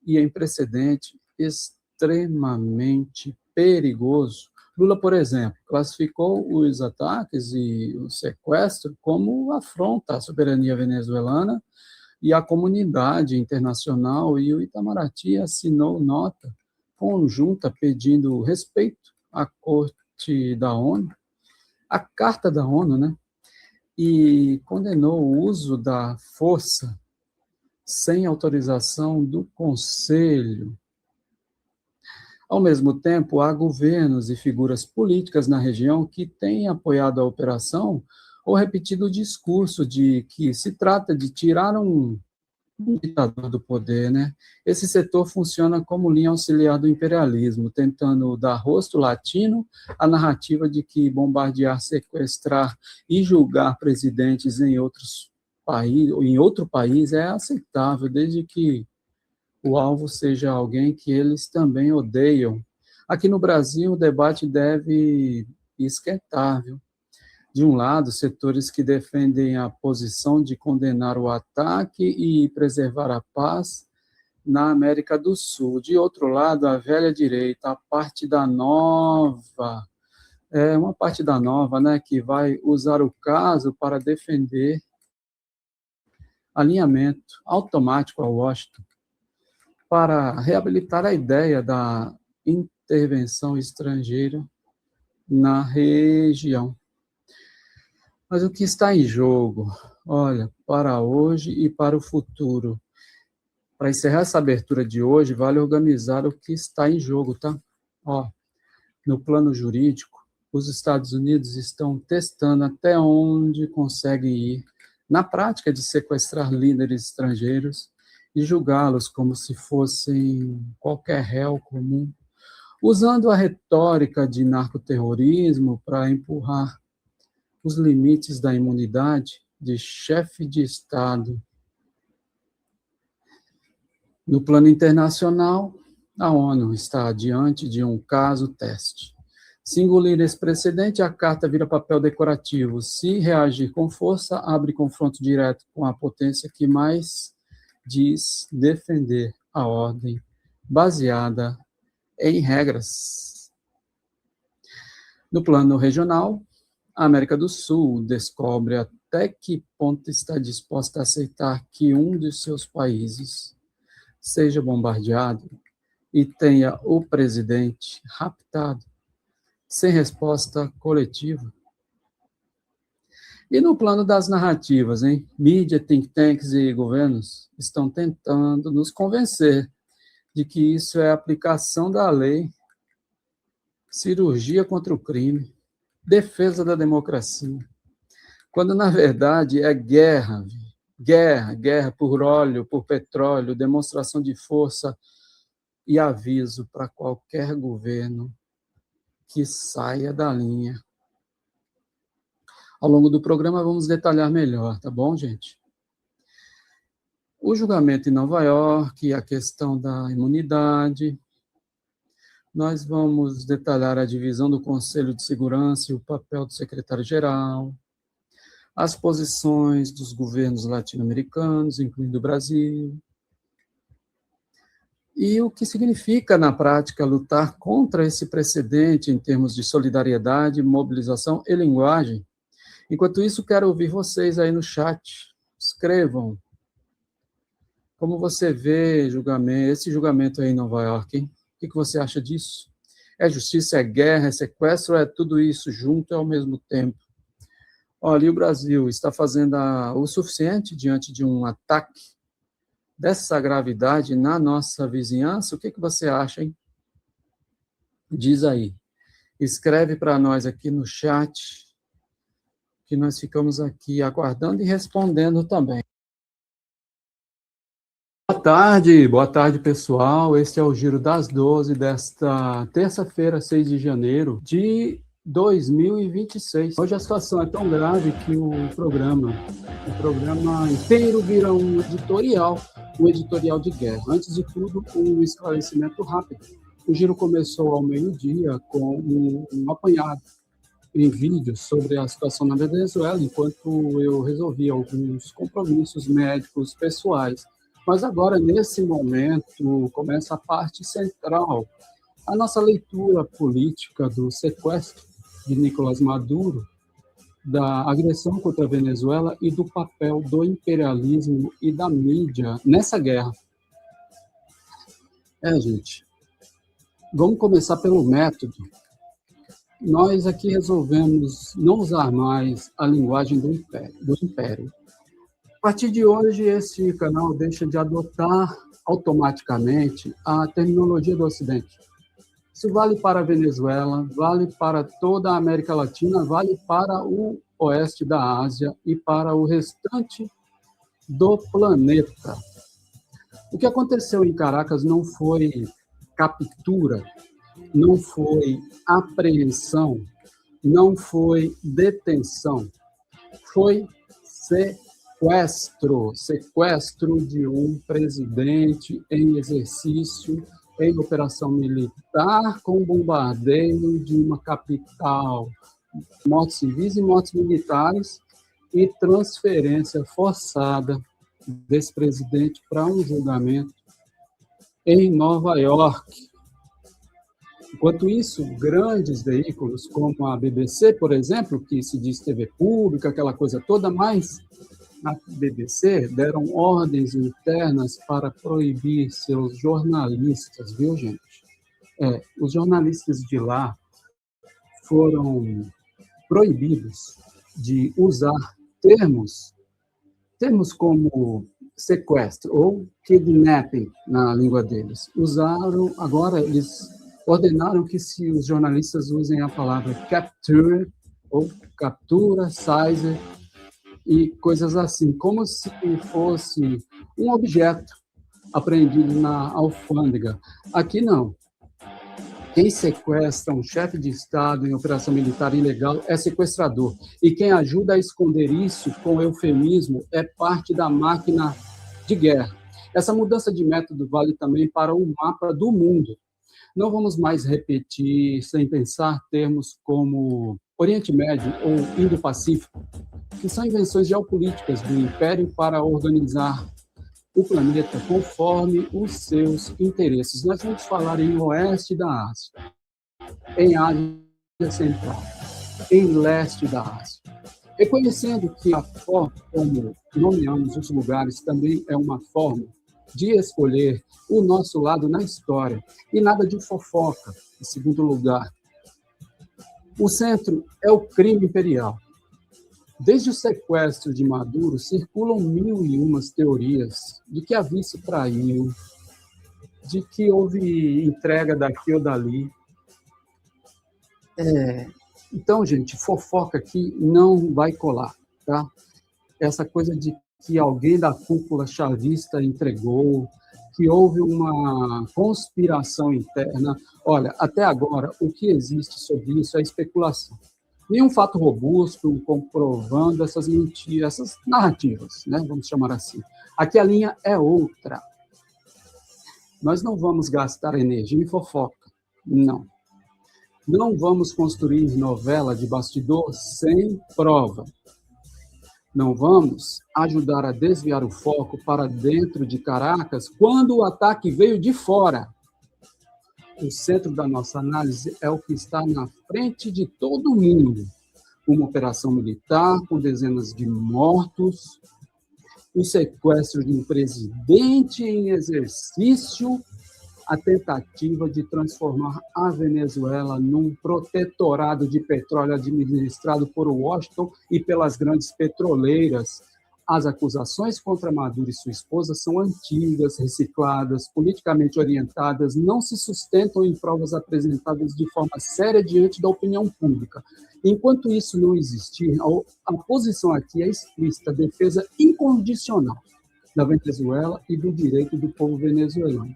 e em precedente extremamente perigoso. Lula, por exemplo, classificou os ataques e o sequestro como afronta à soberania venezuelana e à comunidade internacional, e o Itamaraty assinou nota conjunta pedindo respeito à Corte da ONU, à Carta da ONU, né? E condenou o uso da força sem autorização do Conselho. Ao mesmo tempo, há governos e figuras políticas na região que têm apoiado a operação ou repetido o discurso de que se trata de tirar um ditador do poder, né? Esse setor funciona como linha auxiliar do imperialismo, tentando dar rosto latino à narrativa de que bombardear, sequestrar e julgar presidentes em outros países, ou em outro país é aceitável, desde que o alvo seja alguém que eles também odeiam. Aqui no Brasil, o debate deve esquentar, viu? De um lado, setores que defendem a posição de condenar o ataque e preservar a paz na América do Sul. De outro lado, a velha direita, a parte da nova, uma parte da nova, né, que vai usar o caso para defender alinhamento automático a Washington, para reabilitar a ideia da intervenção estrangeira na região. Mas o que está em jogo? Olha, para hoje e para o futuro. Para encerrar essa abertura de hoje, vale organizar o que está em jogo, tá? Ó, no plano jurídico, os Estados Unidos estão testando até onde conseguem ir na prática de sequestrar líderes estrangeiros e julgá-los como se fossem qualquer réu comum, usando a retórica de narcoterrorismo para empurrar os limites da imunidade de chefe de Estado. No plano internacional, a ONU está diante de um caso-teste. Se engolir esse precedente, a carta vira papel decorativo. Se reagir com força, abre confronto direto com a potência que mais diz defender a ordem baseada em regras. No plano regional, a América do Sul descobre até que ponto está disposta a aceitar que um de seus países seja bombardeado e tenha o presidente raptado, sem resposta coletiva. E no plano das narrativas, mídia, think tanks e governos estão tentando nos convencer de que isso é aplicação da lei, cirurgia contra o crime, defesa da democracia, quando, na verdade, é guerra, guerra por óleo, por petróleo, demonstração de força e aviso para qualquer governo que saia da linha. Ao longo do programa, vamos detalhar melhor, tá bom, gente? O julgamento em Nova York, a questão da imunidade. Nós vamos detalhar a divisão do Conselho de Segurança e o papel do secretário-geral, as posições dos governos latino-americanos, incluindo o Brasil, e o que significa, na prática, lutar contra esse precedente em termos de solidariedade, mobilização e linguagem. Enquanto isso, quero ouvir vocês aí no chat. Escrevam. Como você vê esse julgamento aí em Nova York, hein? O que você acha disso? É justiça, é guerra, é sequestro, é tudo isso junto ao mesmo tempo? Olha, e o Brasil está fazendo o suficiente diante de um ataque dessa gravidade na nossa vizinhança? O que você acha, hein? Diz aí. Escreve para nós aqui no chat, que nós ficamos aqui aguardando e respondendo também. Boa tarde, pessoal. Este é o Giro das 12 desta terça-feira, 6 de janeiro de 2026. Hoje a situação é tão grave que o programa inteiro vira um editorial de guerra. Antes de tudo, um esclarecimento rápido. O Giro começou ao meio-dia com um apanhado em vídeo sobre a situação na Venezuela, enquanto eu resolvia alguns compromissos médicos pessoais. Mas agora, nesse momento, começa a parte central, a nossa leitura política do sequestro de Nicolás Maduro, da agressão contra a Venezuela e do papel do imperialismo e da mídia nessa guerra. Gente, vamos começar pelo método. Nós aqui resolvemos não usar mais a linguagem do império. A partir de hoje, esse canal deixa de adotar automaticamente a terminologia do Ocidente. Isso vale para a Venezuela, vale para toda a América Latina, vale para o oeste da Ásia e para o restante do planeta. O que aconteceu em Caracas não foi captura, não foi apreensão, não foi detenção, foi sequestro de um presidente em exercício, em operação militar, com bombardeio de uma capital, mortes civis e mortes militares, e transferência forçada desse presidente para um julgamento em Nova York. Enquanto isso, grandes veículos como a BBC, por exemplo, que se diz TV pública, aquela coisa toda, mas a BBC deram ordens internas para proibir seus jornalistas, viu, gente? Os jornalistas de lá foram proibidos de usar termos como sequestro ou kidnapping na língua deles. Agora eles ordenaram que os jornalistas usem a palavra capture ou captura, seize e coisas assim, como se fosse um objeto apreendido na alfândega. Aqui não. Quem sequestra um chefe de Estado em operação militar ilegal é sequestrador. E quem ajuda a esconder isso com eufemismo é parte da máquina de guerra. Essa mudança de método vale também para o mapa do mundo. Não vamos mais repetir, sem pensar, termos como Oriente Médio ou Indo-Pacífico, que são invenções geopolíticas do Império para organizar o planeta conforme os seus interesses. Nós vamos falar em Oeste da Ásia, em Ásia Central, em Leste da Ásia. Reconhecendo que a forma como nomeamos os lugares também é uma forma de escolher o nosso lado na história, e nada de fofoca, em segundo lugar. O centro é o crime imperial. Desde o sequestro de Maduro, circulam 1001 teorias de que a vice traiu, de que houve entrega daqui ou dali. Então, gente, fofoca aqui não vai colar, tá? Essa coisa de que alguém da cúpula chavista entregou, que houve uma conspiração interna. Olha, até agora, o que existe sobre isso é especulação. Nenhum fato robusto comprovando essas mentiras, essas narrativas, né? Vamos chamar assim. Aqui a linha é outra. Nós não vamos gastar energia em fofoca, não. Não vamos construir novela de bastidor sem prova. Não vamos ajudar a desviar o foco para dentro de Caracas quando o ataque veio de fora. O centro da nossa análise é o que está na frente de todo mundo. Uma operação militar com dezenas de mortos, o sequestro de um presidente em exercício, a tentativa de transformar a Venezuela num protetorado de petróleo administrado por Washington e pelas grandes petroleiras. As acusações contra Maduro e sua esposa são antigas, recicladas, politicamente orientadas, não se sustentam em provas apresentadas de forma séria diante da opinião pública. Enquanto isso não existir, a posição aqui é explícita, defesa incondicional da Venezuela e do direito do povo venezuelano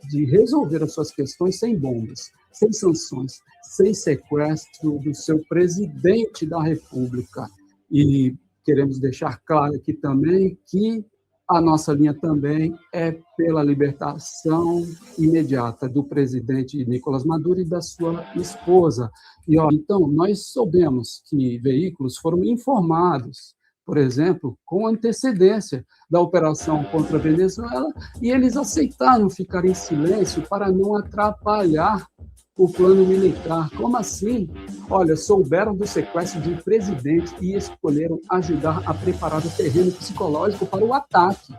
de resolver as suas questões sem bombas, sem sanções, sem sequestro do seu presidente da República. E queremos deixar claro aqui também que a nossa linha também é pela libertação imediata do presidente Nicolás Maduro e da sua esposa. E, então, nós soubemos que veículos foram informados, por exemplo, com antecedência da operação contra a Venezuela, e eles aceitaram ficar em silêncio para não atrapalhar o plano militar. Como assim? Olha, souberam do sequestro de um presidente e escolheram ajudar a preparar o terreno psicológico para o ataque.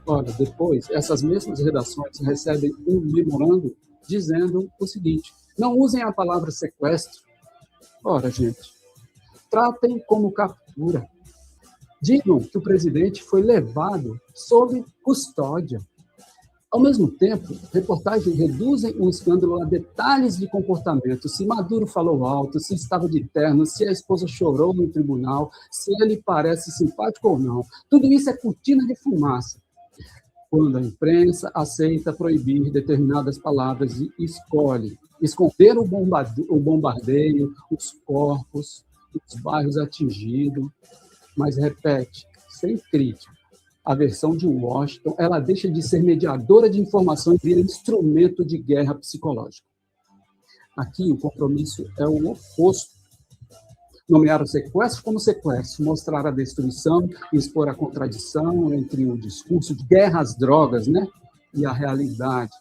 Olha, depois, essas mesmas redações recebem um memorando dizendo o seguinte: não usem a palavra sequestro. Ora, gente, tratem como captura. Digam que o presidente foi levado sob custódia. Ao mesmo tempo, reportagens reduzem o escândalo a detalhes de comportamento, se Maduro falou alto, se estava de terno, se a esposa chorou no tribunal, se ele parece simpático ou não. Tudo isso é cortina de fumaça. Quando a imprensa aceita proibir determinadas palavras e escolhe esconder o bombardeio, os corpos, os bairros atingidos, mas repete, sem crítica, a versão de Washington, ela deixa de ser mediadora de informações e vira instrumento de guerra psicológica. Aqui, o compromisso é o oposto. Nomear o sequestro como sequestro, mostrar a destruição e expor a contradição entre o discurso de guerra às drogas, né, e a realidade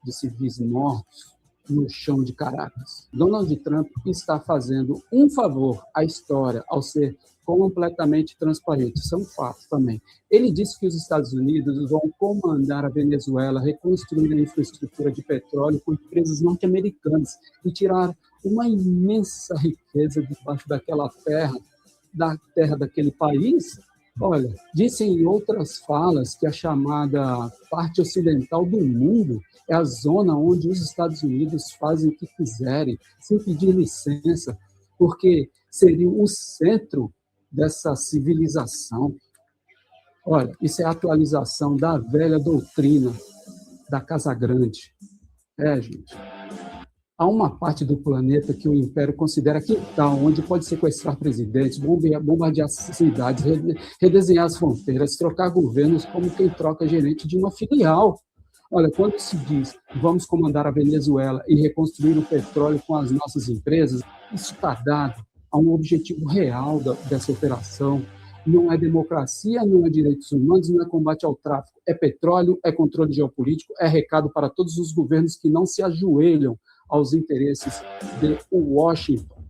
de civis mortos no chão de Caracas. Donald Trump está fazendo um favor à história ao ser completamente transparente. Isso é um fato também. Ele disse que os Estados Unidos vão comandar a Venezuela, reconstruir a infraestrutura de petróleo com empresas norte-americanas e tirar uma imensa riqueza debaixo daquela terra, da terra daquele país. Olha, disse em outras falas que a chamada parte ocidental do mundo é a zona onde os Estados Unidos fazem o que quiserem, sem pedir licença, porque seria o centro dessa civilização. Olha, isso é a atualização da velha doutrina da Casa Grande. Gente. Há uma parte do planeta que o Império considera quintal, onde pode sequestrar presidentes, bombardear cidades, redesenhar as fronteiras, trocar governos como quem troca gerente de uma filial. Olha, quando se diz vamos comandar a Venezuela e reconstruir o petróleo com as nossas empresas, isso está dado a um objetivo real dessa operação. Não é democracia, não é direitos humanos, não é combate ao tráfico. É petróleo, é controle geopolítico, é recado para todos os governos que não se ajoelham aos interesses de Washington.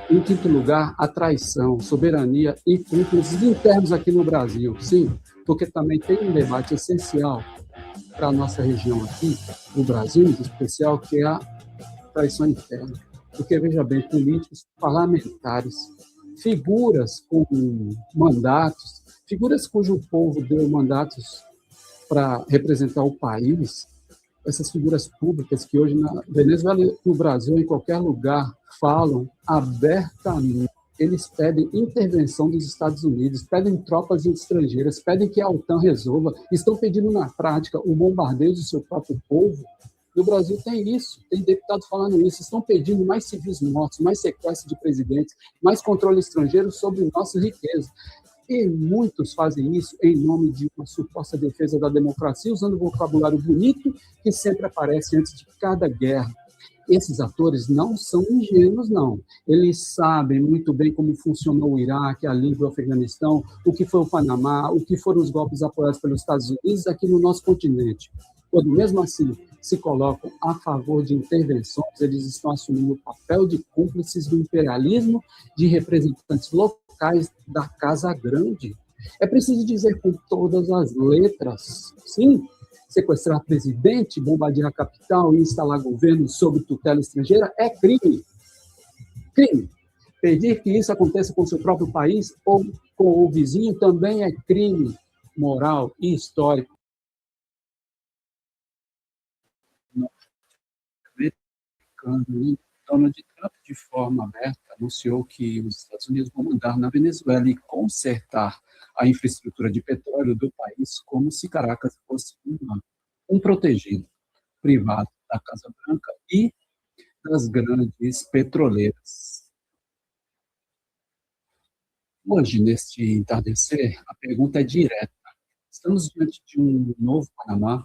Em quinto lugar, a traição, soberania e cúmplices internos aqui no Brasil. Sim, porque também tem um debate essencial para a nossa região aqui, o Brasil em especial, que é a traição interna. Porque, veja bem, políticos, parlamentares, figuras com mandatos, figuras cujo povo deu mandatos para representar o país, essas figuras públicas que hoje na Venezuela, no Brasil, em qualquer lugar, falam abertamente. Eles pedem intervenção dos Estados Unidos, pedem tropas estrangeiras, pedem que a OTAN resolva, estão pedindo na prática o bombardeio do seu próprio povo. No Brasil tem isso, tem deputado falando isso, estão pedindo mais civis mortos, mais sequestro de presidentes, mais controle estrangeiro sobre nossa riqueza. E muitos fazem isso em nome de uma suposta defesa da democracia, usando vocabulário bonito que sempre aparece antes de cada guerra. Esses atores não são ingênuos, não. Eles sabem muito bem como funcionou o Iraque, a Líbia, o Afeganistão, o que foi o Panamá, o que foram os golpes apoiados pelos Estados Unidos aqui no nosso continente. Quando, mesmo assim, se colocam a favor de intervenções, eles estão assumindo o papel de cúmplices do imperialismo, de representantes locais da Casa Grande. É preciso dizer com todas as letras, sim, sequestrar presidente, bombardear a capital e instalar governo sob tutela estrangeira é crime. Crime. Pedir que isso aconteça com seu próprio país ou com o vizinho também é crime moral e histórico. Donald Trump, de forma aberta, anunciou que os Estados Unidos vão mandar na Venezuela e consertar a infraestrutura de petróleo do país, como se Caracas fosse um protegido privado da Casa Branca e das grandes petroleiras. Hoje, neste entardecer, a pergunta é direta. Estamos diante de um novo Panamá,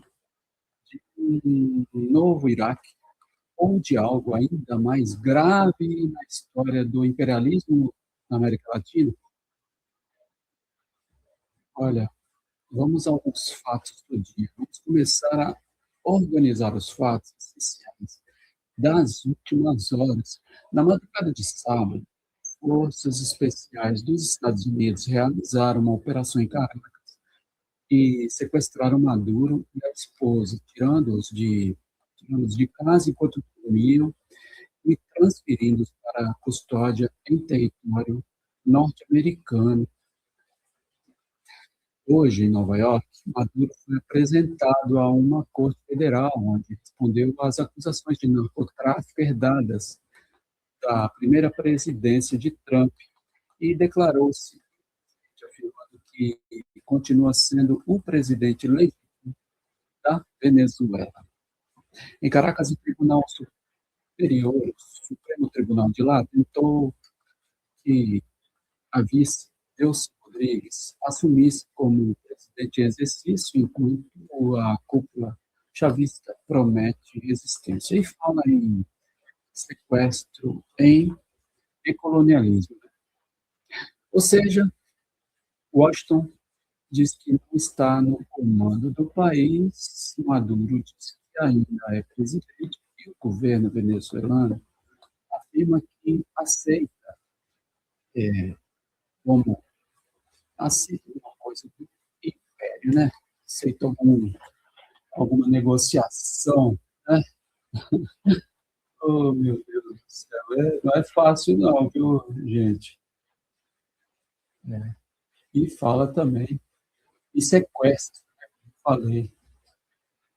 de um novo Iraque, ou de algo ainda mais grave na história do imperialismo na América Latina? Olha, vamos a alguns fatos do dia. Vamos começar a organizar os fatos essenciais das últimas horas. Na madrugada de sábado, forças especiais dos Estados Unidos realizaram uma operação em Caracas e sequestraram Maduro e a esposa, tirando-os de casa enquanto dormiam e transferindo-os para a custódia em território norte-americano. Hoje, em Nova York, Maduro foi apresentado a uma corte federal, onde respondeu às acusações de narcotráfico herdadas da primeira presidência de Trump e declarou-se, afirmando que continua sendo o presidente legítimo da Venezuela. Em Caracas, o Tribunal Superior, o Supremo Tribunal de lá, tentou que a vice Delcy Rodrigues assumisse como presidente em exercício, enquanto a cúpula chavista promete resistência. E fala em sequestro, em colonialismo. Ou seja, Washington diz que não está no comando do país, Maduro diz que ainda é presidente, e o governo venezuelano afirma que aceita como aceita uma coisa do império, né? Aceita alguma negociação, né? Oh, meu Deus. Não é fácil não, viu, gente? É. E fala também, e sequestro, né, como eu falei.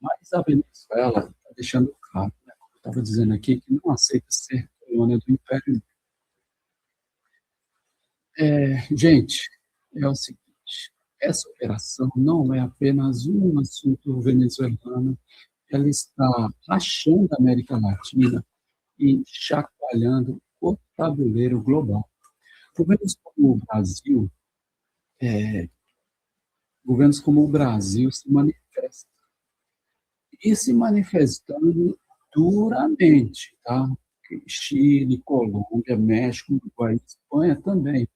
Mas a Venezuela está deixando claro, né, como eu estava dizendo aqui, que não aceita ser colônia do Império. Gente, é o seguinte, essa operação não é apenas um assunto venezuelano, ela está rachando a América Latina e chacoalhando o tabuleiro global. Governos como o Brasil, governos como o Brasil se manifestam e se manifestando duramente, tá? Chile, Colômbia, México, Uruguai, Espanha também,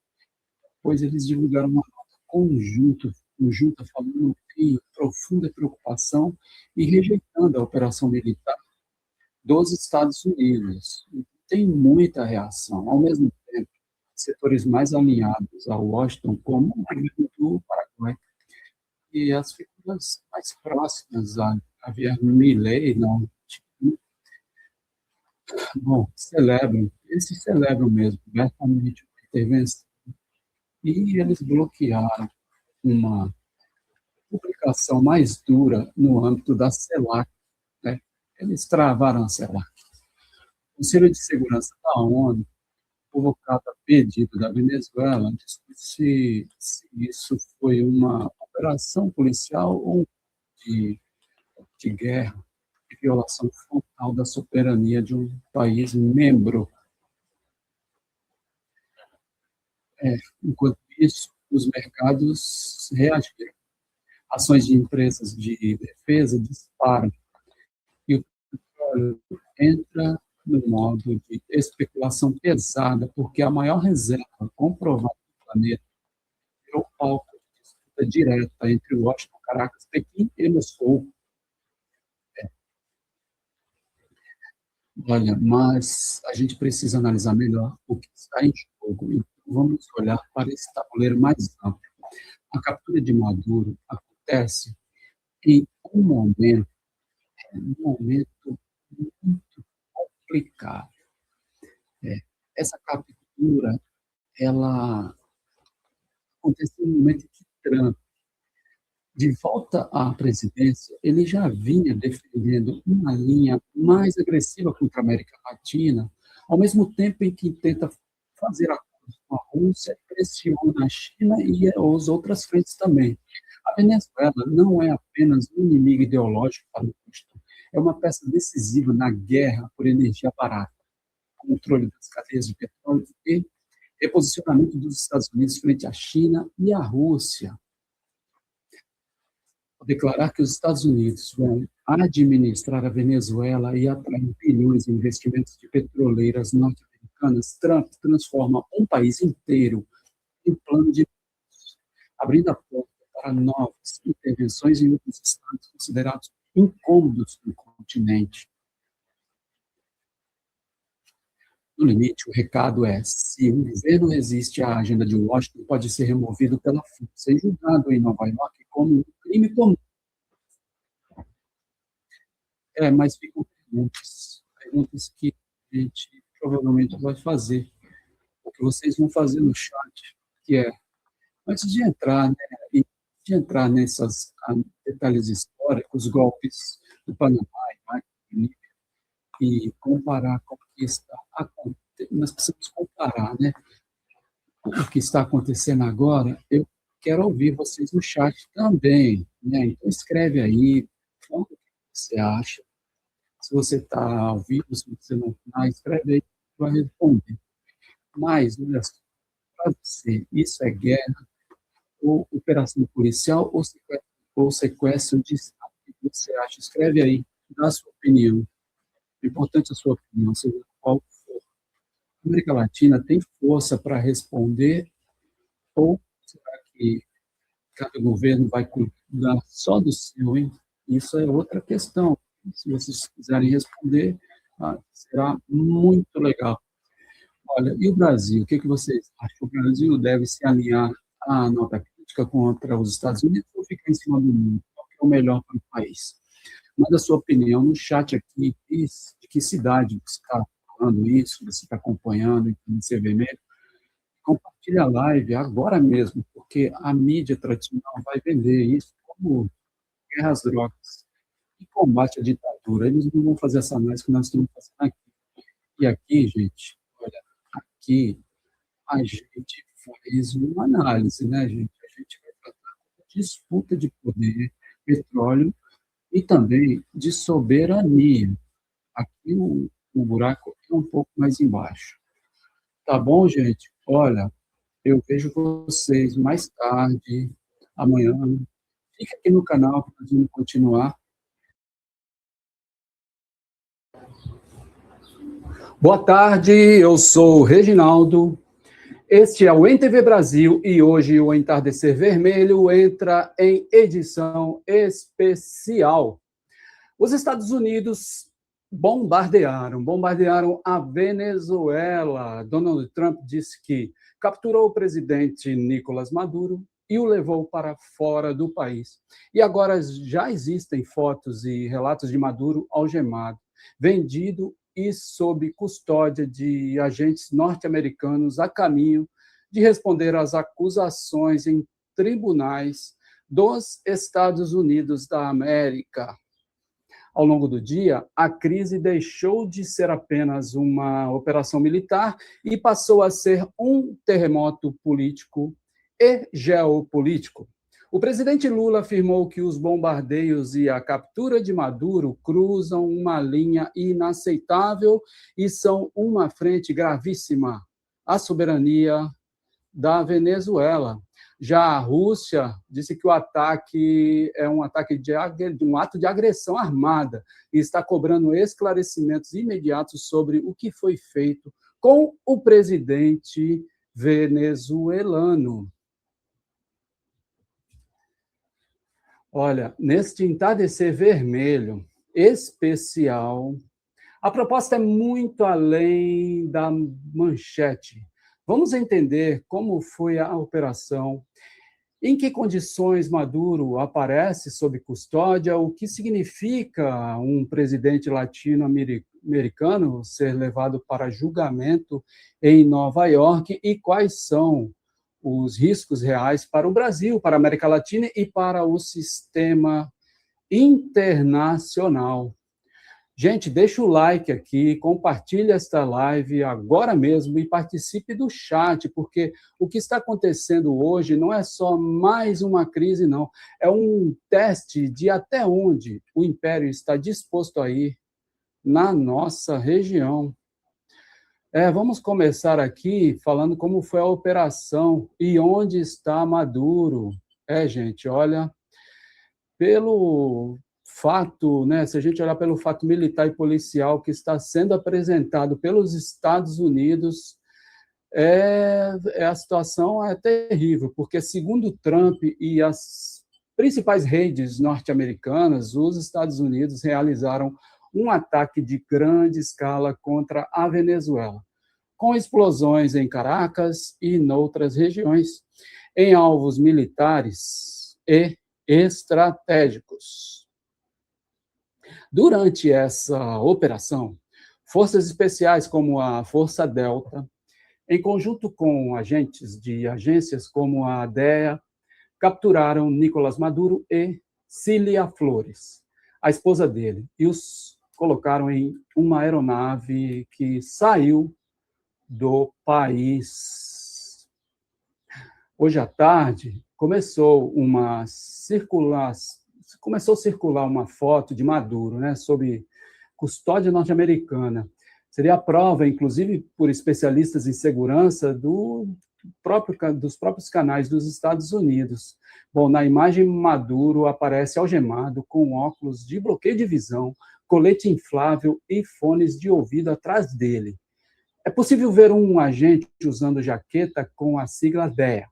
pois eles divulgaram uma nota conjunta falando em profunda preocupação e rejeitando a operação militar dos Estados Unidos. Tem muita reação. Ao mesmo tempo, setores mais alinhados a Washington, como o governo do Paraguai, e as figuras mais próximas a Javier Milei, não, bom, eles celebram mesmo, abertamente, a intervenção. E eles bloquearam uma publicação mais dura no âmbito da CELAC, né? Eles travaram a CELAC. O Conselho de Segurança da ONU, convocado a pedido da Venezuela, discute se isso foi uma operação policial ou de guerra, de violação frontal da soberania de um país membro. Enquanto isso, os mercados reagiram. Ações de empresas de defesa disparam e o petróleo entra no modo de especulação pesada, porque a maior reserva comprovada do planeta virou palco de disputa direta entre Washington, Caracas, Pequim e Moscou. Olha, mas a gente precisa analisar melhor o que está em jogo. Então, vamos olhar para esse tabuleiro mais amplo. A captura de Maduro acontece em um momento muito complicado. Essa captura, ela aconteceu no momento em que Trump, de volta à presidência, ele já vinha defendendo uma linha mais agressiva contra a América Latina, ao mesmo tempo em que tenta fazer acordos com a Rússia, pressiona a China e as outras frentes também. A Venezuela não é apenas um inimigo ideológico para o Washington, é uma peça decisiva na guerra por energia barata, controle das cadeias de petróleo e reposicionamento dos Estados Unidos frente à China e à Rússia. Declarar que os Estados Unidos vão administrar a Venezuela e atrair bilhões em investimentos de petroleiras norte-americanas, Trump transforma um país inteiro em plano de abrindo a porta para novas intervenções em outros estados considerados incômodos no continente. No limite, o recado é: se o governo resiste à agenda de Washington, pode ser removido pela força e julgado em Nova York como um crime comum. Mas ficam perguntas que a gente provavelmente vai fazer, o que vocês vão fazer no chat, que é, antes de entrar, né, de entrar nesses detalhes históricos, golpes do Panamá e comparar com o que está acontecendo, nós precisamos comparar, né, o que está acontecendo agora. Eu quero ouvir vocês no chat também, né? Então escreve aí, fala o que você acha. Se você está ao vivo, se você não está, escreve aí, vai responder. Mas, olha só, para você, isso é guerra, ou operação policial, ou sequestro de Estado? O que você acha? Escreve aí, dá a sua opinião. É importante a sua opinião, seja qual for. A América Latina tem força para responder, ou será que cada governo vai cuidar só do seu, hein? Isso é outra questão. Se vocês quiserem responder, será muito legal. Olha, e o Brasil? O que vocês acham? O Brasil deve se alinhar à nota crítica contra os Estados Unidos ou ficar em cima do mundo? Qual que é o melhor para o país? Manda a sua opinião no chat aqui, de que cidade você está falando isso, você está acompanhando em Ser Vermelho, compartilha a live agora mesmo, porque a mídia tradicional vai vender isso como guerra às drogas e combate à ditadura. Eles não vão fazer essa análise que nós estamos fazendo aqui. E aqui, gente, olha, aqui a gente faz uma análise, né, gente? A gente vai tratar de disputa de poder, petróleo e também de soberania. Aqui o buraco é um pouco mais embaixo. Tá bom, gente? Olha, eu vejo vocês mais tarde, amanhã. Fica aqui no canal para a gente continuar. Boa tarde, eu sou o Reginaldo. Este é o NTV Brasil e hoje o Entardecer Vermelho entra em edição especial. Os Estados Unidos bombardearam a Venezuela. Donald Trump disse que capturou o presidente Nicolás Maduro e o levou para fora do país. E agora já existem fotos e relatos de Maduro algemado, vendido e sob custódia de agentes norte-americanos a caminho de responder às acusações em tribunais dos Estados Unidos da América. Ao longo do dia, a crise deixou de ser apenas uma operação militar e passou a ser um terremoto político e geopolítico. O presidente Lula afirmou que os bombardeios e a captura de Maduro cruzam uma linha inaceitável e são uma afronta gravíssima à soberania da Venezuela. Já a Rússia disse que o ataque é um ato de agressão armada e está cobrando esclarecimentos imediatos sobre o que foi feito com o presidente venezuelano. Olha, neste entardecer vermelho especial, a proposta é muito além da manchete. Vamos entender como foi a operação, em que condições Maduro aparece sob custódia, o que significa um presidente latino-americano ser levado para julgamento em Nova York e quais são os riscos reais para o Brasil, para a América Latina e para o sistema internacional. Gente, deixa o like aqui, compartilhe esta live agora mesmo e participe do chat, porque o que está acontecendo hoje não é só mais uma crise, não. É um teste de até onde o Império está disposto a ir na nossa região. Vamos começar aqui falando como foi a operação e onde está Maduro. Gente, olha, pelo fato, né, se a gente olhar pelo fato militar e policial que está sendo apresentado pelos Estados Unidos, a situação é terrível, porque segundo Trump e as principais redes norte-americanas, os Estados Unidos realizaram um ataque de grande escala contra a Venezuela, com explosões em Caracas e noutras regiões, em alvos militares e estratégicos. Durante essa operação, forças especiais como a Força Delta, em conjunto com agentes de agências como a DEA, capturaram Nicolás Maduro e Cília Flores, a esposa dele, e os colocaram em uma aeronave que saiu do país. Hoje à tarde, começou a circular uma foto de Maduro, né, sob custódia norte-americana. Seria a prova, inclusive por especialistas em segurança, dos próprios canais dos Estados Unidos. Bom, na imagem, Maduro aparece algemado, com óculos de bloqueio de visão, colete inflável e fones de ouvido atrás dele. É possível ver um agente usando jaqueta com a sigla DEA,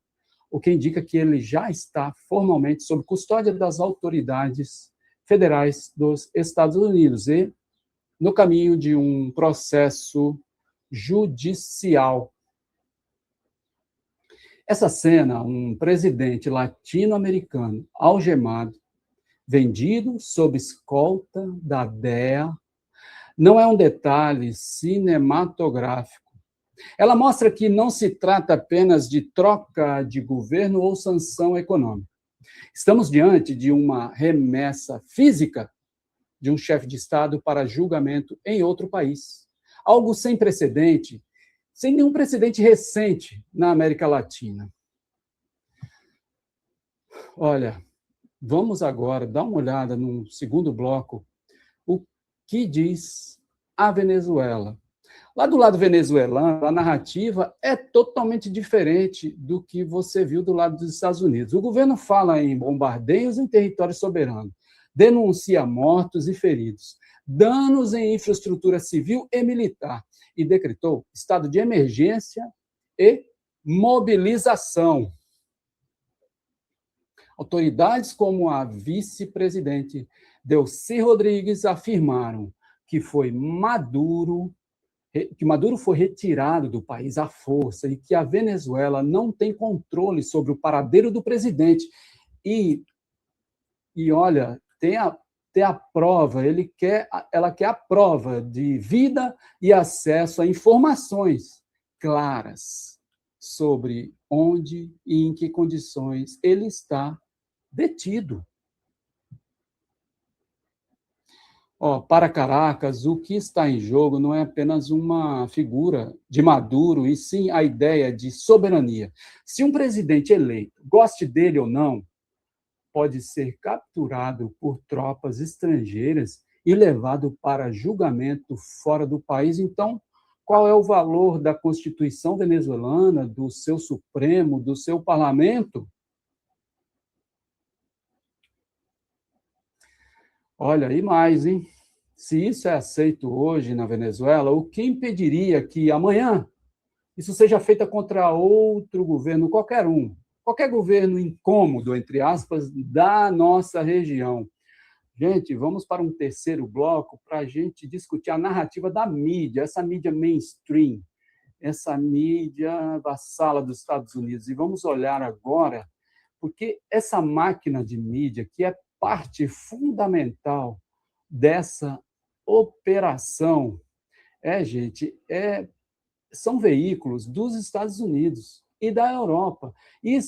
o que indica que ele já está formalmente sob custódia das autoridades federais dos Estados Unidos e no caminho de um processo judicial. Essa cena, um presidente latino-americano algemado, vendido sob escolta da DEA, não é um detalhe cinematográfico. Ela mostra que não se trata apenas de troca de governo ou sanção econômica. Estamos diante de uma remessa física de um chefe de Estado para julgamento em outro país. Algo sem precedente, sem nenhum precedente recente na América Latina. Olha, vamos agora dar uma olhada no segundo bloco, o que diz a Venezuela. Lá do lado venezuelano, a narrativa é totalmente diferente do que você viu do lado dos Estados Unidos. O governo fala em bombardeios em território soberano, denuncia mortos e feridos, danos em infraestrutura civil e militar, e decretou estado de emergência e mobilização. Autoridades como a vice-presidente Delcy Rodrigues afirmaram que Maduro foi retirado do país à força e que a Venezuela não tem controle sobre o paradeiro do presidente. E olha, tem a prova, ela quer a prova de vida e acesso a informações claras sobre onde e em que condições ele está detido. Para Caracas, o que está em jogo não é apenas uma figura de Maduro, e sim a ideia de soberania. Se um presidente eleito, goste dele ou não, pode ser capturado por tropas estrangeiras e levado para julgamento fora do país. Então, qual é o valor da Constituição venezuelana, do seu Supremo, do seu parlamento? Olha, e mais, hein? Se isso é aceito hoje na Venezuela, o que impediria que amanhã isso seja feito contra outro governo, qualquer governo incômodo, entre aspas, da nossa região? Gente, vamos para um terceiro bloco para a gente discutir a narrativa da mídia, essa mídia mainstream, essa mídia vassala dos Estados Unidos. E vamos olhar agora, porque essa máquina de mídia, que é parte fundamental dessa operação, gente, são veículos dos Estados Unidos e da Europa, e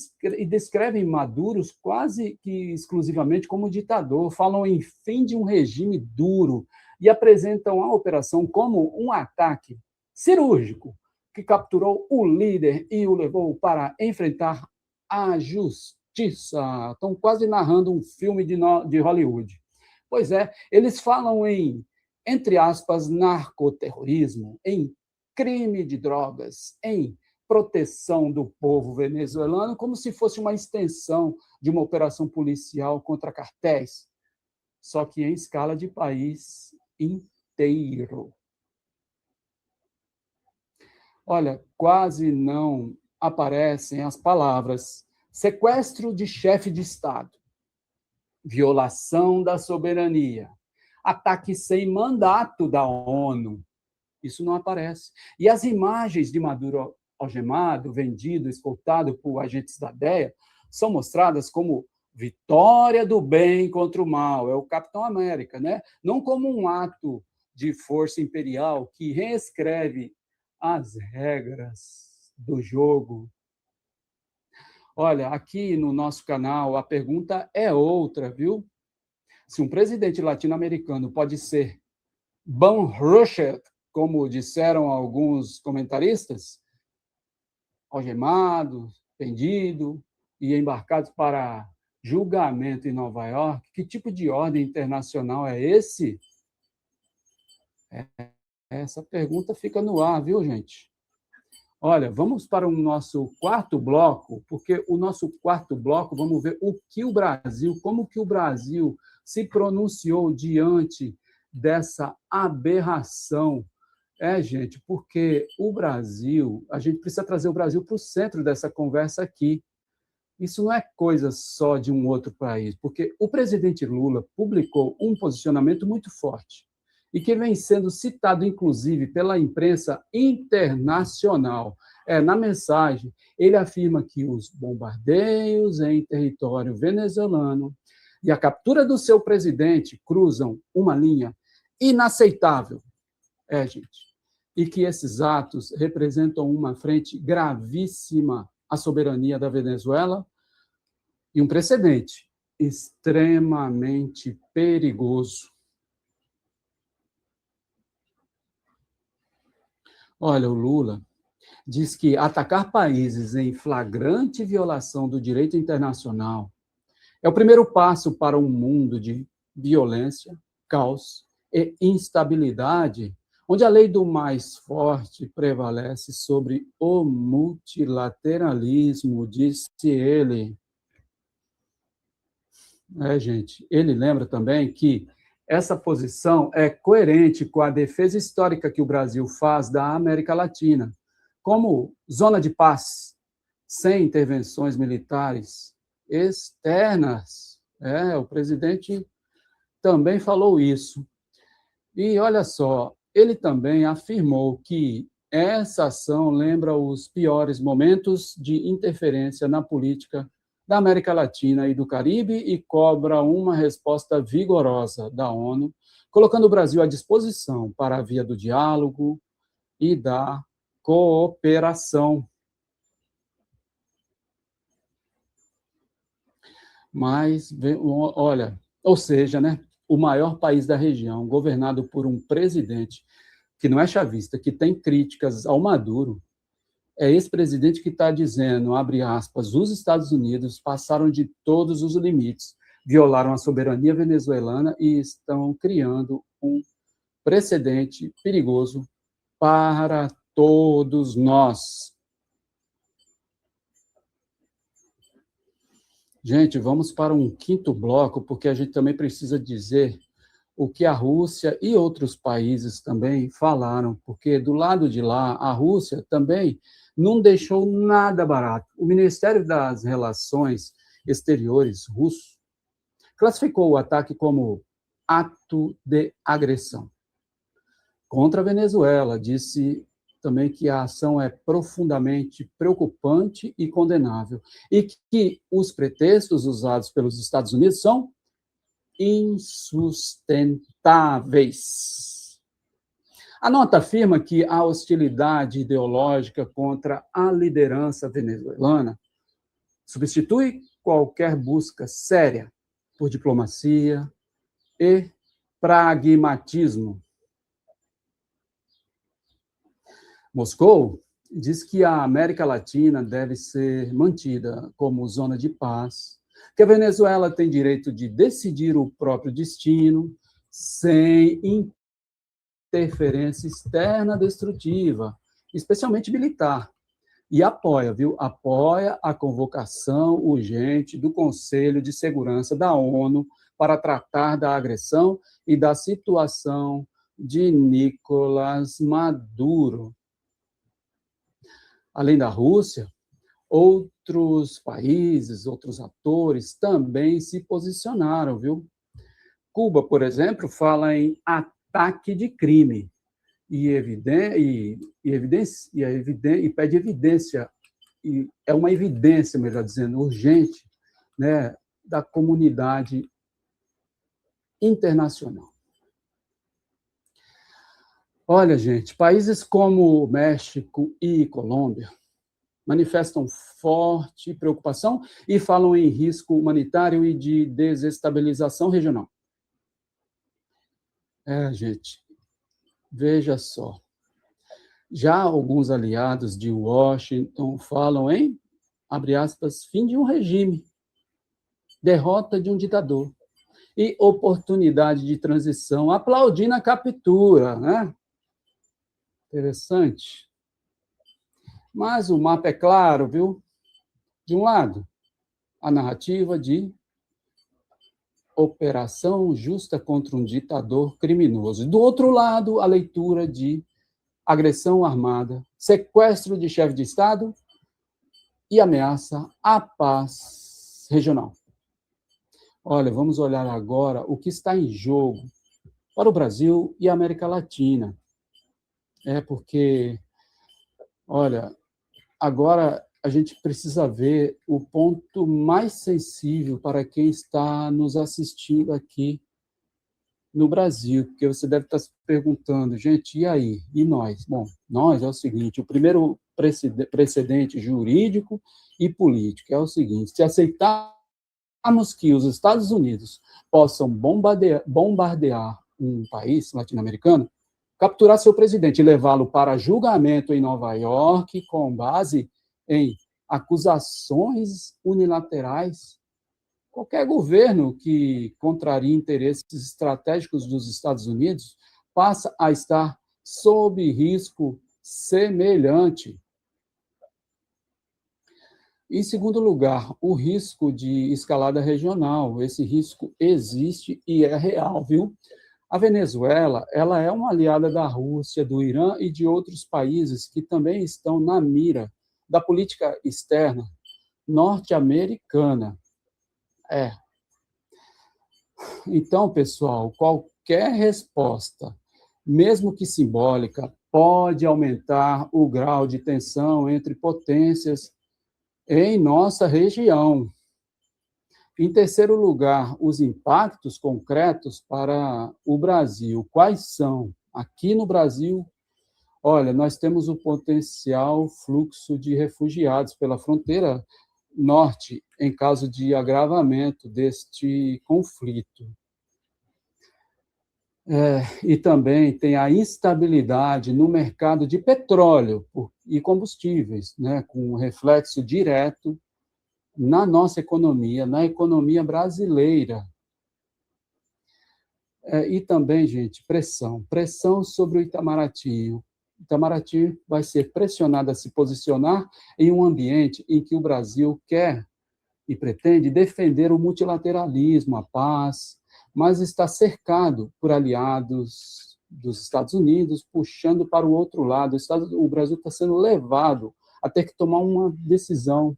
descrevem Maduro quase que exclusivamente como ditador, falam em fim de um regime duro e apresentam a operação como um ataque cirúrgico que capturou o líder e o levou para enfrentar a justiça. Estão quase narrando um filme de Hollywood. Pois é, eles falam em, entre aspas, narcoterrorismo, em crime de drogas, em proteção do povo venezuelano, como se fosse uma extensão de uma operação policial contra cartéis, só que em escala de país inteiro. Olha, quase não aparecem as palavras sequestro de chefe de Estado, violação da soberania, ataque sem mandato da ONU. Isso não aparece. E as imagens de Maduro algemado, vendido, escoltado por agentes da DEA, são mostradas como vitória do bem contra o mal. É o Capitão América, né? Não como um ato de força imperial que reescreve as regras do jogo. Olha, aqui no nosso canal a pergunta é outra, viu? Se um presidente latino-americano pode ser ban-rushed, como disseram alguns comentaristas, algemado, pendido e embarcado para julgamento em Nova York, que tipo de ordem internacional é esse? Essa pergunta fica no ar, viu, gente? Olha, vamos para o nosso quarto bloco, porque o nosso quarto bloco, vamos ver como que o Brasil se pronunciou diante dessa aberração. Gente, porque o Brasil, a gente precisa trazer o Brasil para o centro dessa conversa aqui. Isso não é coisa só de um outro país, porque o presidente Lula publicou um posicionamento muito forte e que vem sendo citado, inclusive, pela imprensa internacional. Na mensagem, ele afirma que os bombardeios em território venezuelano e a captura do seu presidente cruzam uma linha inaceitável Gente. E que esses atos representam uma frente gravíssima à soberania da Venezuela e um precedente extremamente perigoso. Olha, o Lula diz que atacar países em flagrante violação do direito internacional é o primeiro passo para um mundo de violência, caos e instabilidade, onde a lei do mais forte prevalece sobre o multilateralismo, disse ele. Gente, ele lembra também que essa posição é coerente com a defesa histórica que o Brasil faz da América Latina, como zona de paz, sem intervenções militares externas. O presidente também falou isso. E olha só, ele também afirmou que essa ação lembra os piores momentos de interferência na política da América Latina e do Caribe e cobra uma resposta vigorosa da ONU, colocando o Brasil à disposição para a via do diálogo e da cooperação. Mas, olha, ou seja, né, o maior país da região, governado por um presidente que não é chavista, que tem críticas ao Maduro, é esse presidente que está dizendo, abre aspas, os Estados Unidos passaram de todos os limites, violaram a soberania venezuelana e estão criando um precedente perigoso para todos nós. Gente, vamos para um quinto bloco, porque a gente também precisa dizer o que a Rússia e outros países também falaram, porque do lado de lá, a Rússia também não deixou nada barato. O Ministério das Relações Exteriores russo classificou o ataque como ato de agressão contra a Venezuela. Disse também que a ação é profundamente preocupante e condenável, e que os pretextos usados pelos Estados Unidos são insustentáveis. A nota afirma que a hostilidade ideológica contra a liderança venezuelana substitui qualquer busca séria por diplomacia e pragmatismo. Moscou diz que a América Latina deve ser mantida como zona de paz, que a Venezuela tem direito de decidir o próprio destino sem interferência externa destrutiva, especialmente militar. E apoia a convocação urgente do Conselho de Segurança da ONU para tratar da agressão e da situação de Nicolás Maduro. Além da Rússia, outros países, outros atores também se posicionaram, Cuba, por exemplo, fala em ataque de crime e pede evidência, e é uma evidência, melhor dizendo, urgente, né, da comunidade internacional. Olha, gente, países como México e Colômbia manifestam forte preocupação e falam em risco humanitário e de desestabilização regional. Gente, veja só. Já alguns aliados de Washington falam em, abre aspas, fim de um regime, derrota de um ditador e oportunidade de transição, aplaudindo a captura, né? Interessante. Mas o mapa é claro, De um lado, a narrativa de operação justa contra um ditador criminoso. Do outro lado, a leitura de agressão armada, sequestro de chefe de Estado e ameaça à paz regional. Olha, vamos olhar agora o que está em jogo para o Brasil e a América Latina. Porque, olha, agora a gente precisa ver o ponto mais sensível para quem está nos assistindo aqui no Brasil, porque você deve estar se perguntando, gente, e aí? E nós? Bom, nós é o seguinte, o primeiro precedente jurídico e político é o seguinte, se aceitarmos que os Estados Unidos possam bombardear um país latino-americano, capturar seu presidente e levá-lo para julgamento em Nova York com base em acusações unilaterais, qualquer governo que contrarie interesses estratégicos dos Estados Unidos passa a estar sob risco semelhante. Em segundo lugar, o risco de escalada regional. Esse risco existe e é real, viu? A Venezuela, ela é uma aliada da Rússia, do Irã e de outros países que também estão na mira da política externa norte-americana. Então, pessoal, qualquer resposta, mesmo que simbólica, pode aumentar o grau de tensão entre potências em nossa região. Em terceiro lugar, os impactos concretos para o Brasil. Quais são? Aqui no Brasil, olha, nós temos o potencial fluxo de refugiados pela fronteira norte, em caso de agravamento deste conflito. E também tem a instabilidade no mercado de petróleo e combustíveis, né, com reflexo direto na nossa economia, na economia brasileira. E também, gente, pressão sobre o Itamaraty. O Itamaraty vai ser pressionado a se posicionar em um ambiente em que o Brasil quer e pretende defender o multilateralismo, a paz, mas está cercado por aliados dos Estados Unidos, puxando para o outro lado. O Brasil está sendo levado a ter que tomar uma decisão.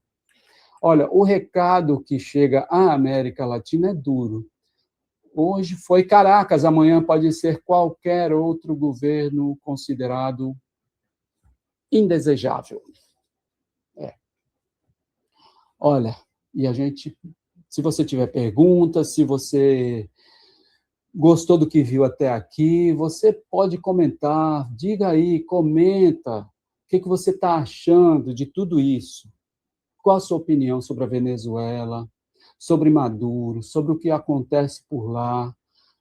Olha, o recado que chega à América Latina é duro. Hoje foi Caracas, amanhã pode ser qualquer outro governo considerado indesejável. Olha, e a gente, se você tiver perguntas, se você gostou do que viu até aqui, você pode comentar, diga aí, comenta, o que você está achando de tudo isso? Qual a sua opinião sobre a Venezuela, sobre Maduro, sobre o que acontece por lá?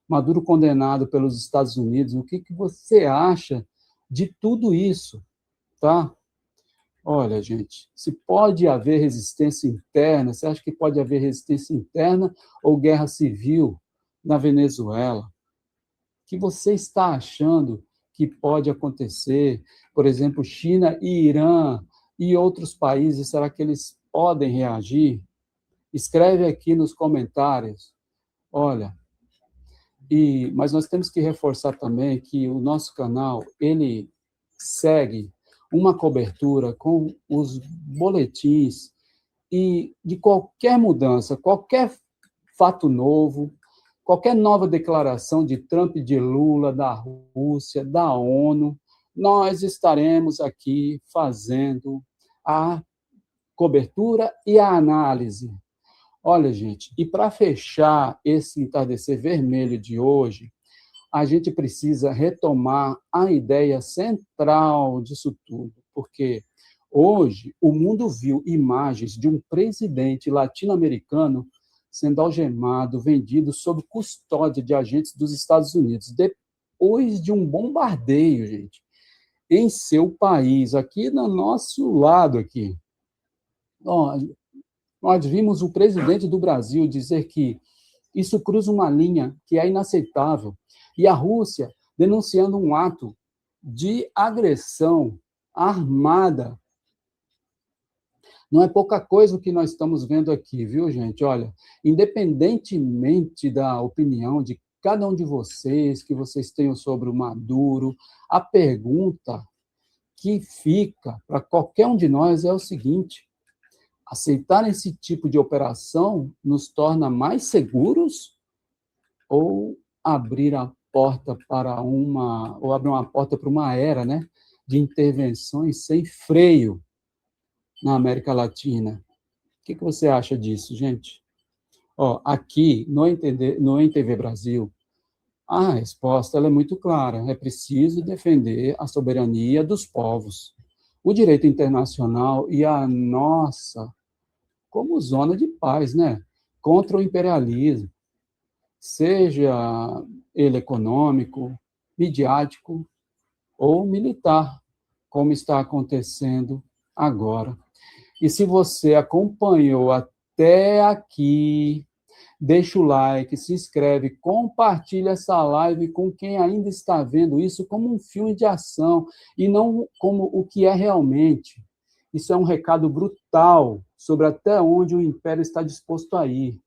Maduro condenado pelos Estados Unidos, o que você acha de tudo isso, tá? Olha, gente, se pode haver resistência interna, você acha que pode haver resistência interna ou guerra civil na Venezuela? O que você está achando que pode acontecer? Por exemplo, China e Irã e outros países, será que eles podem reagir? Escreve aqui nos comentários. Olha, mas nós temos que reforçar também que o nosso canal, ele segue uma cobertura com os boletins e de qualquer mudança, qualquer fato novo, qualquer nova declaração de Trump, de Lula, da Rússia, da ONU, nós estaremos aqui fazendo a cobertura e a análise. Olha, gente, e para fechar esse entardecer vermelho de hoje, a gente precisa retomar a ideia central disso tudo, porque hoje o mundo viu imagens de um presidente latino-americano sendo algemado, vendido sob custódia de agentes dos Estados Unidos, depois de um bombardeio, gente, em seu país, aqui no nosso lado aqui. Nós vimos o presidente do Brasil dizer que isso cruza uma linha que é inaceitável. E a Rússia denunciando um ato de agressão armada. Não é pouca coisa o que nós estamos vendo aqui, viu, gente? Olha, independentemente da opinião de cada um de vocês, que vocês tenham sobre o Maduro, a pergunta que fica para qualquer um de nós é o seguinte: aceitar esse tipo de operação nos torna mais seguros ou abrir a porta para uma porta para uma era, né, de intervenções sem freio na América Latina? O que você acha disso, gente? Aqui no NTV Brasil, A resposta ela é muito clara. É preciso defender a soberania dos povos, o direito internacional e a nossa como zona de paz, né? Contra o imperialismo, seja ele econômico, midiático ou militar, como está acontecendo agora. E se você acompanhou até aqui, deixa o like, se inscreve, compartilha essa live com quem ainda está vendo isso como um filme de ação e não como o que é realmente. Isso é um recado brutal sobre até onde o Império está disposto a ir.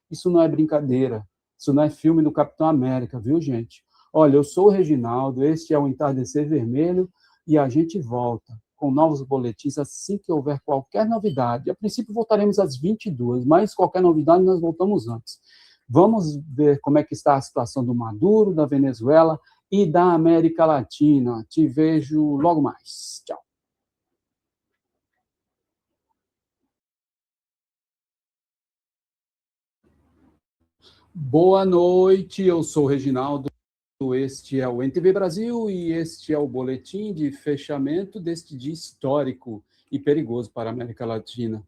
Isso não é brincadeira. Isso não é filme do Capitão América, viu, gente? Olha, eu sou o Reginaldo, este é o Entardecer Vermelho e a gente volta com novos boletins assim que houver qualquer novidade. A princípio voltaremos às 22, mas qualquer novidade nós voltamos antes. Vamos ver como é que está a situação do Maduro, da Venezuela e da América Latina. Te vejo logo mais. Tchau. Boa noite, eu sou o Reginaldo, este é o NTV Brasil e este é o boletim de fechamento deste dia histórico e perigoso para a América Latina.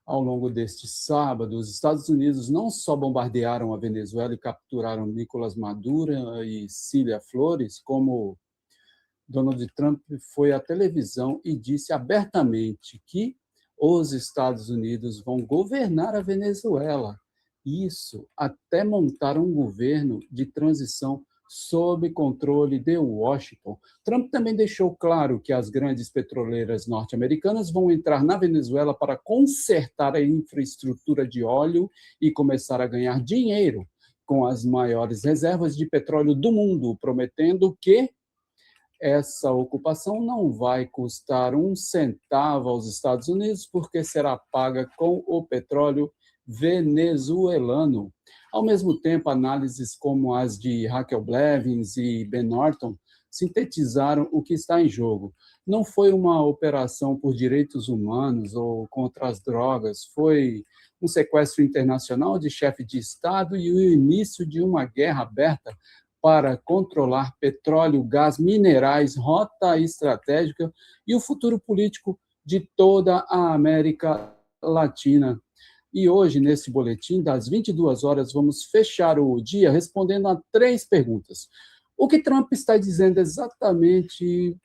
Ao longo deste sábado, os Estados Unidos não só bombardearam a Venezuela e capturaram Nicolás Maduro e Cília Flores, como Donald Trump foi à televisão e disse abertamente que os Estados Unidos vão governar a Venezuela. Isso até montar um governo de transição sob controle de Washington. Trump também deixou claro que as grandes petroleiras norte-americanas vão entrar na Venezuela para consertar a infraestrutura de óleo e começar a ganhar dinheiro com as maiores reservas de petróleo do mundo, prometendo que essa ocupação não vai custar um centavo aos Estados Unidos, porque será paga com o petróleo venezuelano. Ao mesmo tempo, análises como as de Raquel Blevins e Ben Norton sintetizaram o que está em jogo. Não foi uma operação por direitos humanos ou contra as drogas, foi um sequestro internacional de chefe de Estado e o início de uma guerra aberta para controlar petróleo, gás, minerais, rota estratégica e o futuro político de toda a América Latina. E hoje, nesse boletim, das 22 horas, vamos fechar o dia respondendo a 3 perguntas. O que Trump está dizendo exatamente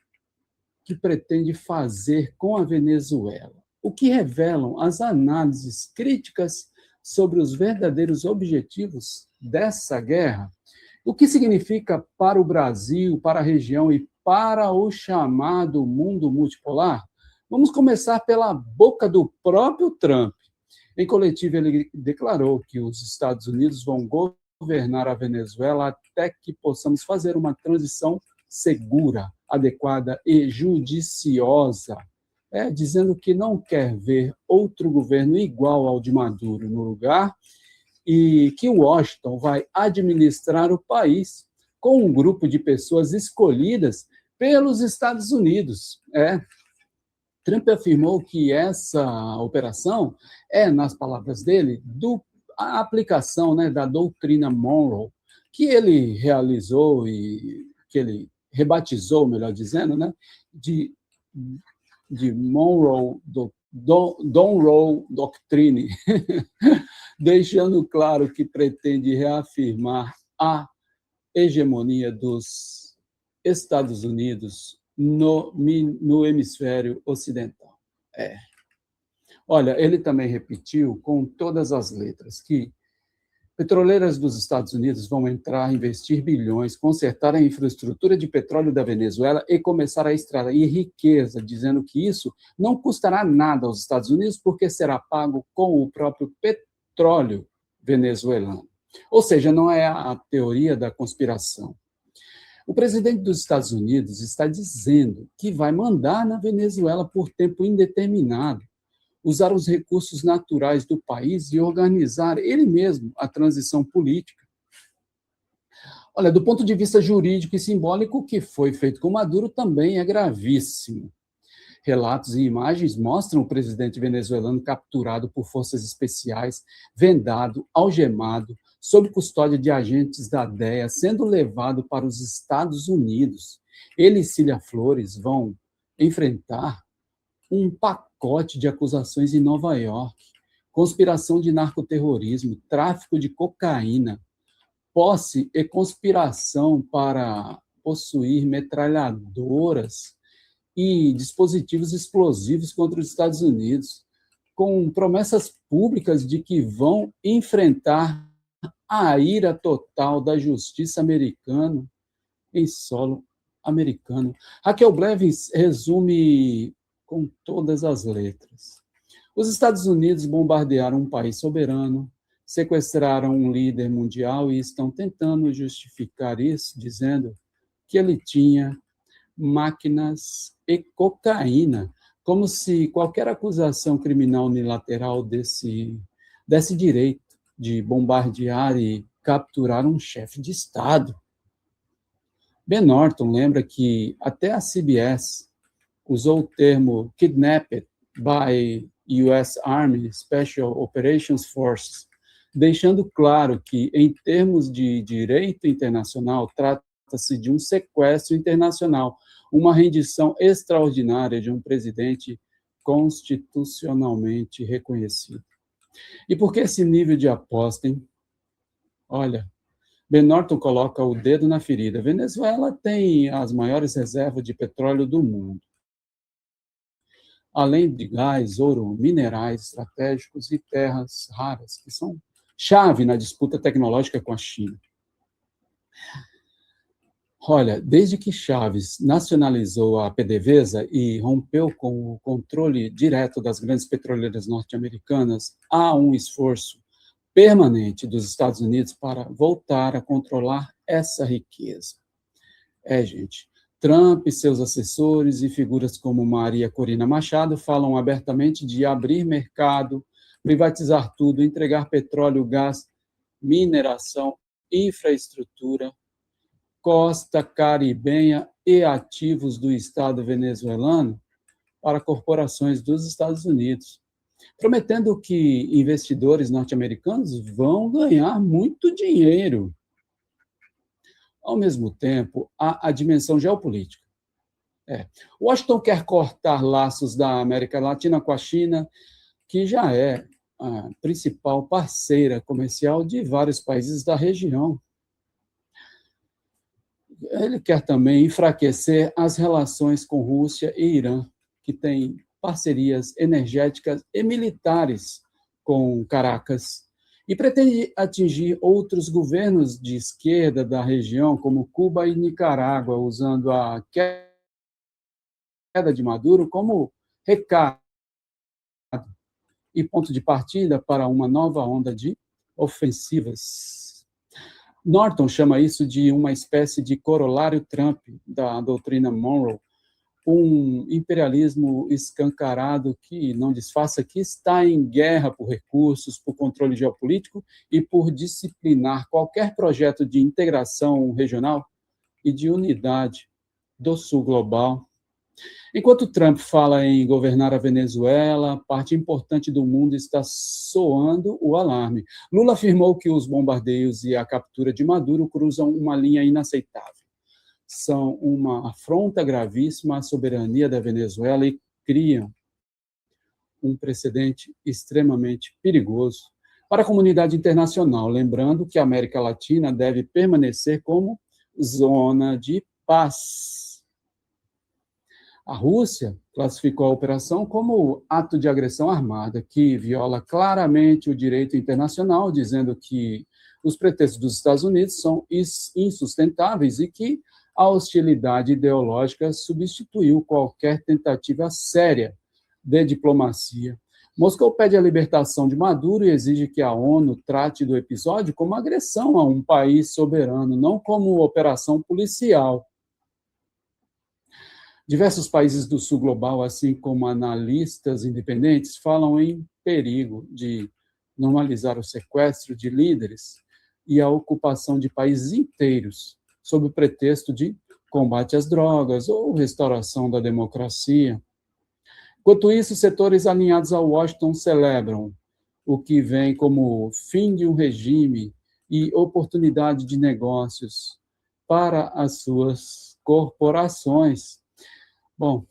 que pretende fazer com a Venezuela? O que revelam as análises críticas sobre os verdadeiros objetivos dessa guerra? O que significa para o Brasil, para a região e para o chamado mundo multipolar? Vamos começar pela boca do próprio Trump. Em coletiva, ele declarou que os Estados Unidos vão governar a Venezuela até que possamos fazer uma transição segura, adequada e judiciosa, dizendo que não quer ver outro governo igual ao de Maduro no lugar e que Washington vai administrar o país com um grupo de pessoas escolhidas pelos Estados Unidos. Trump afirmou que essa operação nas palavras dele, a aplicação da doutrina Monroe, que ele realizou e que ele rebatizou, melhor dizendo, de Monroe, Monroe Doctrine, deixando claro que pretende reafirmar a hegemonia dos Estados Unidos no hemisfério ocidental. Olha, ele também repetiu com todas as letras que petroleiras dos Estados Unidos vão entrar, investir bilhões, consertar a infraestrutura de petróleo da Venezuela e começar a extrair riqueza, dizendo que isso não custará nada aos Estados Unidos porque será pago com o próprio petróleo venezuelano. Ou seja, não é a teoria da conspiração. O presidente dos Estados Unidos está dizendo que vai mandar na Venezuela por tempo indeterminado, usar os recursos naturais do país e organizar ele mesmo a transição política. Olha, do ponto de vista jurídico e simbólico, o que foi feito com Maduro também é gravíssimo. Relatos e imagens mostram o presidente venezuelano capturado por forças especiais, vendado, algemado, sob custódia de agentes da DEA, sendo levado para os Estados Unidos. Ele e Cília Flores vão enfrentar um pacote de acusações em Nova York: conspiração de narcoterrorismo, tráfico de cocaína, posse e conspiração para possuir metralhadoras e dispositivos explosivos contra os Estados Unidos, com promessas públicas de que vão enfrentar a ira total da justiça americana em solo americano. Raquel Blevins resume com todas as letras. Os Estados Unidos bombardearam um país soberano, sequestraram um líder mundial e estão tentando justificar isso, dizendo que ele tinha máquinas e cocaína, como se qualquer acusação criminal unilateral desse direito de bombardear e capturar um chefe de Estado. Ben Norton lembra que até a CBS usou o termo kidnapped by US Army Special Operations Forces, deixando claro que, em termos de direito internacional, trata-se de um sequestro internacional, uma rendição extraordinária de um presidente constitucionalmente reconhecido. E por que esse nível de aposta, hein? Olha, Ben Norton coloca o dedo na ferida. Venezuela tem as maiores reservas de petróleo do mundo, além de gás, ouro, minerais estratégicos e terras raras, que são chave na disputa tecnológica com a China. Olha, desde que Chávez nacionalizou a PDVSA e rompeu com o controle direto das grandes petroleiras norte-americanas, há um esforço permanente dos Estados Unidos para voltar a controlar essa riqueza. Gente, Trump, seus assessores e figuras como Maria Corina Machado falam abertamente de abrir mercado, privatizar tudo, entregar petróleo, gás, mineração, infraestrutura, costa caribenha e ativos do Estado venezuelano para corporações dos Estados Unidos, prometendo que investidores norte-americanos vão ganhar muito dinheiro. Ao mesmo tempo, há a dimensão geopolítica. Washington quer cortar laços da América Latina com a China, que já é a principal parceira comercial de vários países da região. Ele quer também enfraquecer as relações com Rússia e Irã, que têm parcerias energéticas e militares com Caracas, e pretende atingir outros governos de esquerda da região, como Cuba e Nicarágua, usando a queda de Maduro como recado e ponto de partida para uma nova onda de ofensivas. Norton chama isso de uma espécie de corolário Trump da doutrina Monroe, um imperialismo escancarado que, não disfarça, que está em guerra por recursos, por controle geopolítico e por disciplinar qualquer projeto de integração regional e de unidade do Sul global. Enquanto Trump fala em governar a Venezuela, parte importante do mundo está soando o alarme. Lula afirmou que os bombardeios e a captura de Maduro cruzam uma linha inaceitável. São uma afronta gravíssima à soberania da Venezuela e criam um precedente extremamente perigoso para a comunidade internacional, lembrando que a América Latina deve permanecer como zona de paz. A Rússia classificou a operação como ato de agressão armada, que viola claramente o direito internacional, dizendo que os pretextos dos Estados Unidos são insustentáveis e que a hostilidade ideológica substituiu qualquer tentativa séria de diplomacia. Moscou pede a libertação de Maduro e exige que a ONU trate do episódio como agressão a um país soberano, não como operação policial. Diversos países do sul global, assim como analistas independentes, falam em perigo de normalizar o sequestro de líderes e a ocupação de países inteiros, sob o pretexto de combate às drogas ou restauração da democracia. Enquanto isso, setores alinhados a Washington celebram o que vem como fim de um regime e oportunidade de negócios para as suas corporações. Bom,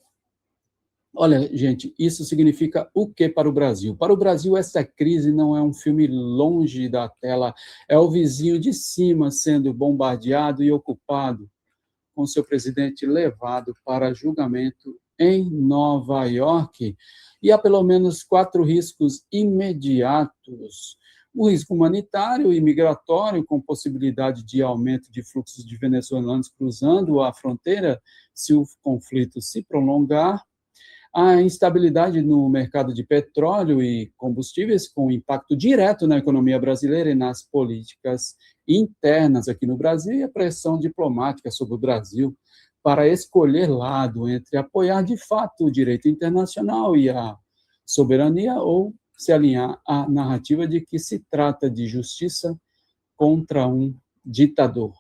olha, gente, isso significa o que para o Brasil? Para o Brasil, essa crise não é um filme longe da tela, é o vizinho de cima sendo bombardeado e ocupado, com seu presidente levado para julgamento em Nova York. E há pelo menos 4 riscos imediatos. O risco humanitário e migratório, com possibilidade de aumento de fluxos de venezuelanos cruzando a fronteira se o conflito se prolongar. A instabilidade no mercado de petróleo e combustíveis, com impacto direto na economia brasileira e nas políticas internas aqui no Brasil, e a pressão diplomática sobre o Brasil para escolher lado entre apoiar de fato o direito internacional e a soberania ou se alinhar à narrativa de que se trata de justiça contra um ditador.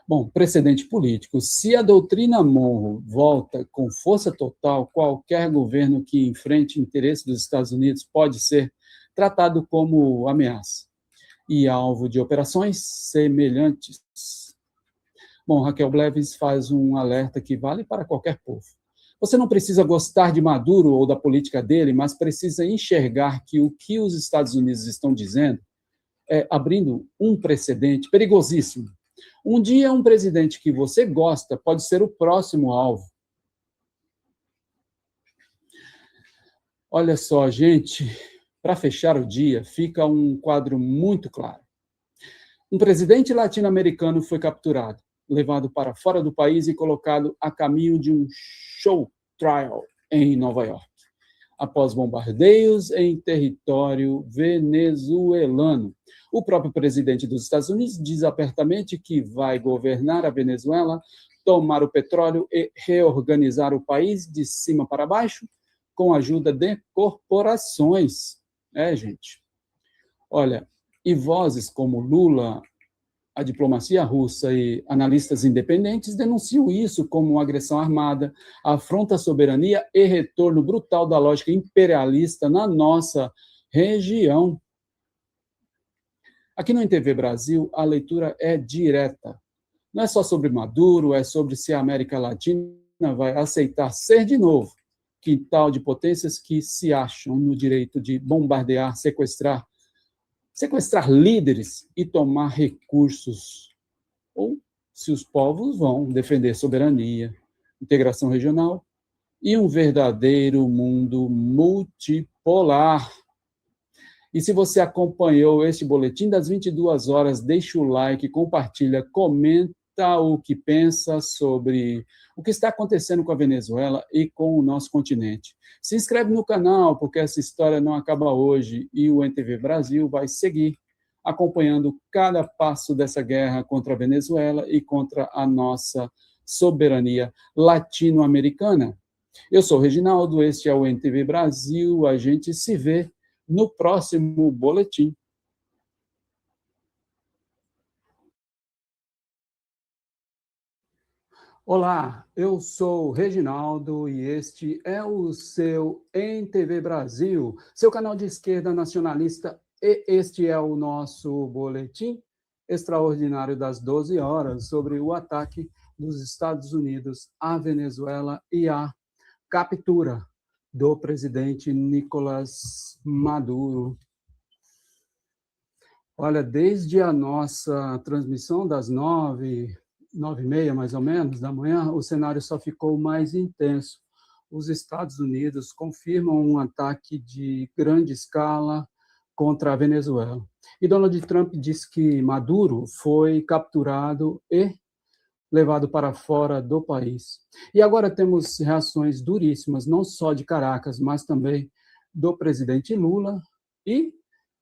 Bom, precedente político. Se a doutrina Monroe volta com força total, qualquer governo que enfrente interesse dos Estados Unidos pode ser tratado como ameaça e alvo de operações semelhantes. Bom, Raquel Bleves faz um alerta que vale para qualquer povo. Você não precisa gostar de Maduro ou da política dele, mas precisa enxergar que o que os Estados Unidos estão dizendo é abrindo um precedente perigosíssimo. Um dia, um presidente que você gosta pode ser o próximo alvo. Olha só, gente, para fechar o dia, fica um quadro muito claro. Um presidente latino-americano foi capturado, levado para fora do país e colocado a caminho de um show trial em Nova York, após bombardeios em território venezuelano. O próprio presidente dos Estados Unidos diz abertamente que vai governar a Venezuela, tomar o petróleo e reorganizar o país de cima para baixo, com a ajuda de corporações. Gente. Olha, e vozes como Lula, a diplomacia russa e analistas independentes denunciam isso como uma agressão armada, afronta à soberania e retorno brutal da lógica imperialista na nossa região. Aqui no NTV Brasil, a leitura é direta. Não é só sobre Maduro, é sobre se a América Latina vai aceitar ser de novo quintal de potências que se acham no direito de bombardear, sequestrar líderes e tomar recursos. Ou se os povos vão defender soberania, integração regional e um verdadeiro mundo multipolar. E se você acompanhou este boletim das 22 horas, deixa o like, compartilha, comenta o que pensa sobre o que está acontecendo com a Venezuela e com o nosso continente. Se inscreve no canal, porque essa história não acaba hoje e o NTV Brasil vai seguir acompanhando cada passo dessa guerra contra a Venezuela e contra a nossa soberania latino-americana. Eu sou o Reginaldo, este é o NTV Brasil, a gente se vê no próximo boletim. Olá, eu sou o Reginaldo e este é o seu NTV Brasil, seu canal de esquerda nacionalista, e este é o nosso boletim extraordinário das 12 horas sobre o ataque dos Estados Unidos à Venezuela e a captura do presidente Nicolás Maduro. Olha, desde a nossa transmissão das 9h30, mais ou menos, da manhã, o cenário só ficou mais intenso. Os Estados Unidos confirmam um ataque de grande escala contra a Venezuela. E Donald Trump diz que Maduro foi capturado e levado para fora do país. E agora temos reações duríssimas, não só de Caracas, mas também do presidente Lula e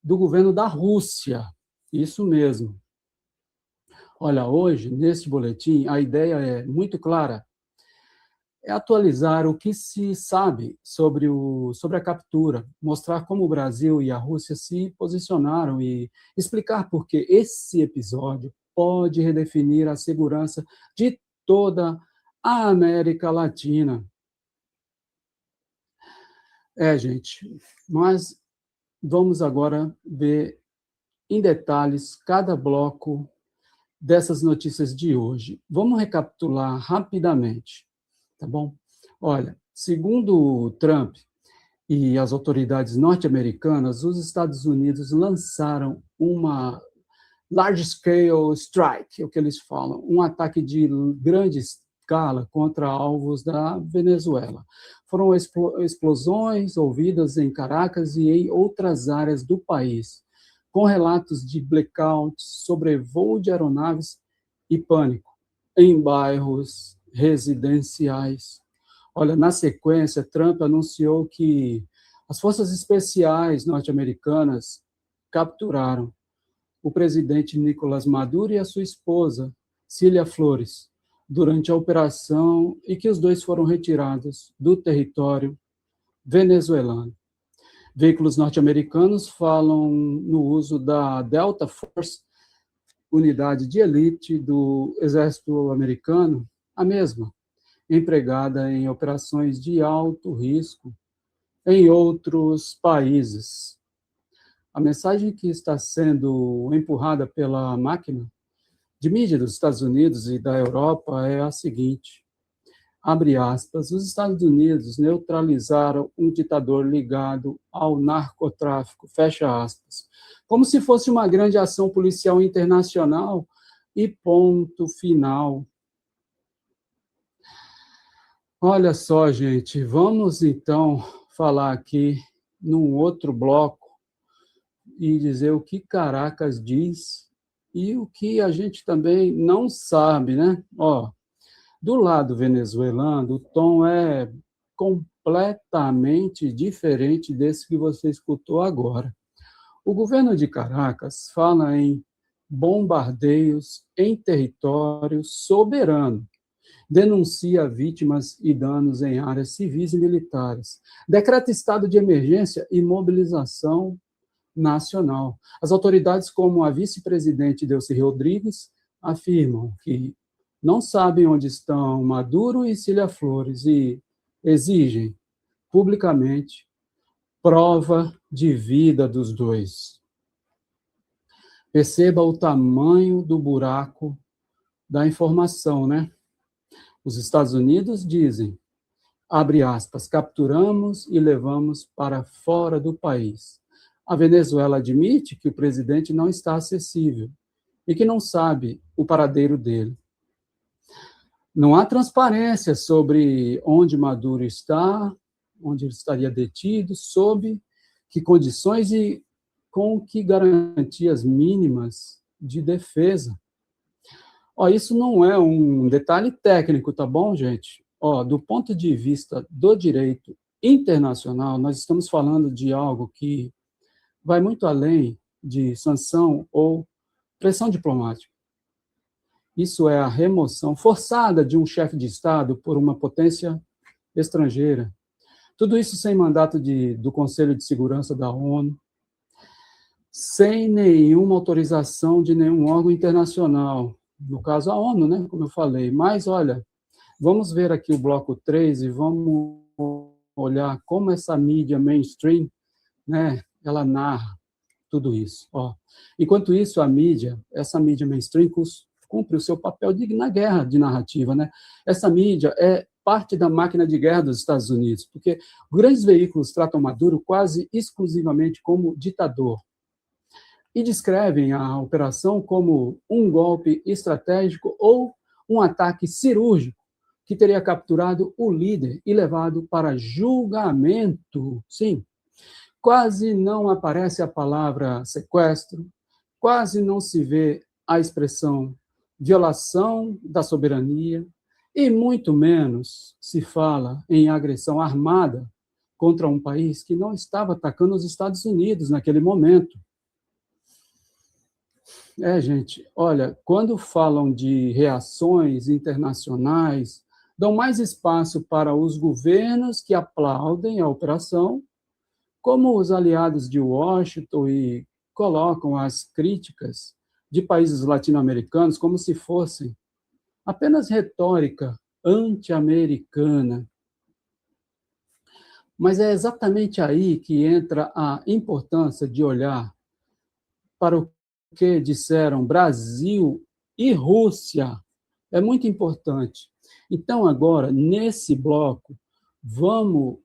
do governo da Rússia. Isso mesmo. Olha, hoje, neste boletim, a ideia é muito clara. É atualizar o que se sabe sobre a captura, mostrar como o Brasil e a Rússia se posicionaram e explicar por que esse episódio pode redefinir a segurança de toda a América Latina. Gente, mas vamos agora ver em detalhes cada bloco dessas notícias de hoje. Vamos recapitular rapidamente, tá bom? Olha, segundo Trump e as autoridades norte-americanas, os Estados Unidos lançaram uma large-scale strike, é o que eles falam, um ataque de grande escala contra alvos da Venezuela. Foram explosões ouvidas em Caracas e em outras áreas do país, com relatos de blackouts, sobrevoo de aeronaves e pânico em bairros residenciais. Olha, na sequência, Trump anunciou que as forças especiais norte-americanas capturaram o presidente Nicolás Maduro e a sua esposa, Cília Flores, durante a operação e que os dois foram retirados do território venezuelano. Veículos norte-americanos falam no uso da Delta Force, unidade de elite do exército americano, a mesma, empregada em operações de alto risco em outros países. A mensagem que está sendo empurrada pela máquina de mídia dos Estados Unidos e da Europa é a seguinte: abre aspas, os Estados Unidos neutralizaram um ditador ligado ao narcotráfico, fecha aspas, como se fosse uma grande ação policial internacional e ponto final. Olha só, gente, vamos então falar aqui num outro bloco e dizer o que Caracas diz e o que a gente também não sabe, né? Ó, do lado venezuelano, o tom é completamente diferente desse que você escutou agora. O governo de Caracas fala em bombardeios em território soberano, denuncia vítimas e danos em áreas civis e militares, decreta estado de emergência e mobilização nacional. As autoridades, como a vice-presidente Delcy Rodrigues, afirmam que não sabem onde estão Maduro e Cília Flores e exigem publicamente prova de vida dos dois. Perceba o tamanho do buraco da informação, né? Os Estados Unidos dizem, abre aspas, capturamos e levamos para fora do país. A Venezuela admite que o presidente não está acessível e que não sabe o paradeiro dele. Não há transparência sobre onde Maduro está, onde ele estaria detido, sob que condições e com que garantias mínimas de defesa. Ó, isso não é um detalhe técnico, tá bom, gente? Ó, do ponto de vista do direito internacional, nós estamos falando de algo que vai muito além de sanção ou pressão diplomática. Isso é a remoção forçada de um chefe de Estado por uma potência estrangeira. Tudo isso sem mandato do Conselho de Segurança da ONU, sem nenhuma autorização de nenhum órgão internacional, no caso a ONU, né, como eu falei. Mas, olha, vamos ver aqui o bloco 3 e vamos olhar como essa mídia mainstream, né, ela narra tudo isso. Ó. Enquanto isso, essa mídia mainstream cumpre o seu papel na guerra de narrativa, né? Essa mídia é parte da máquina de guerra dos Estados Unidos, porque grandes veículos tratam Maduro quase exclusivamente como ditador e descrevem a operação como um golpe estratégico ou um ataque cirúrgico que teria capturado o líder e levado para julgamento. Sim, quase não aparece a palavra sequestro, quase não se vê a expressão violação da soberania, e muito menos se fala em agressão armada contra um país que não estava atacando os Estados Unidos naquele momento. Gente, olha, quando falam de reações internacionais, dão mais espaço para os governos que aplaudem a operação, como os aliados de Washington e colocam as críticas de países latino-americanos como se fossem apenas retórica anti-americana. Mas é exatamente aí que entra a importância de olhar para o que disseram Brasil e Rússia. É muito importante. Então, agora, nesse bloco, vamos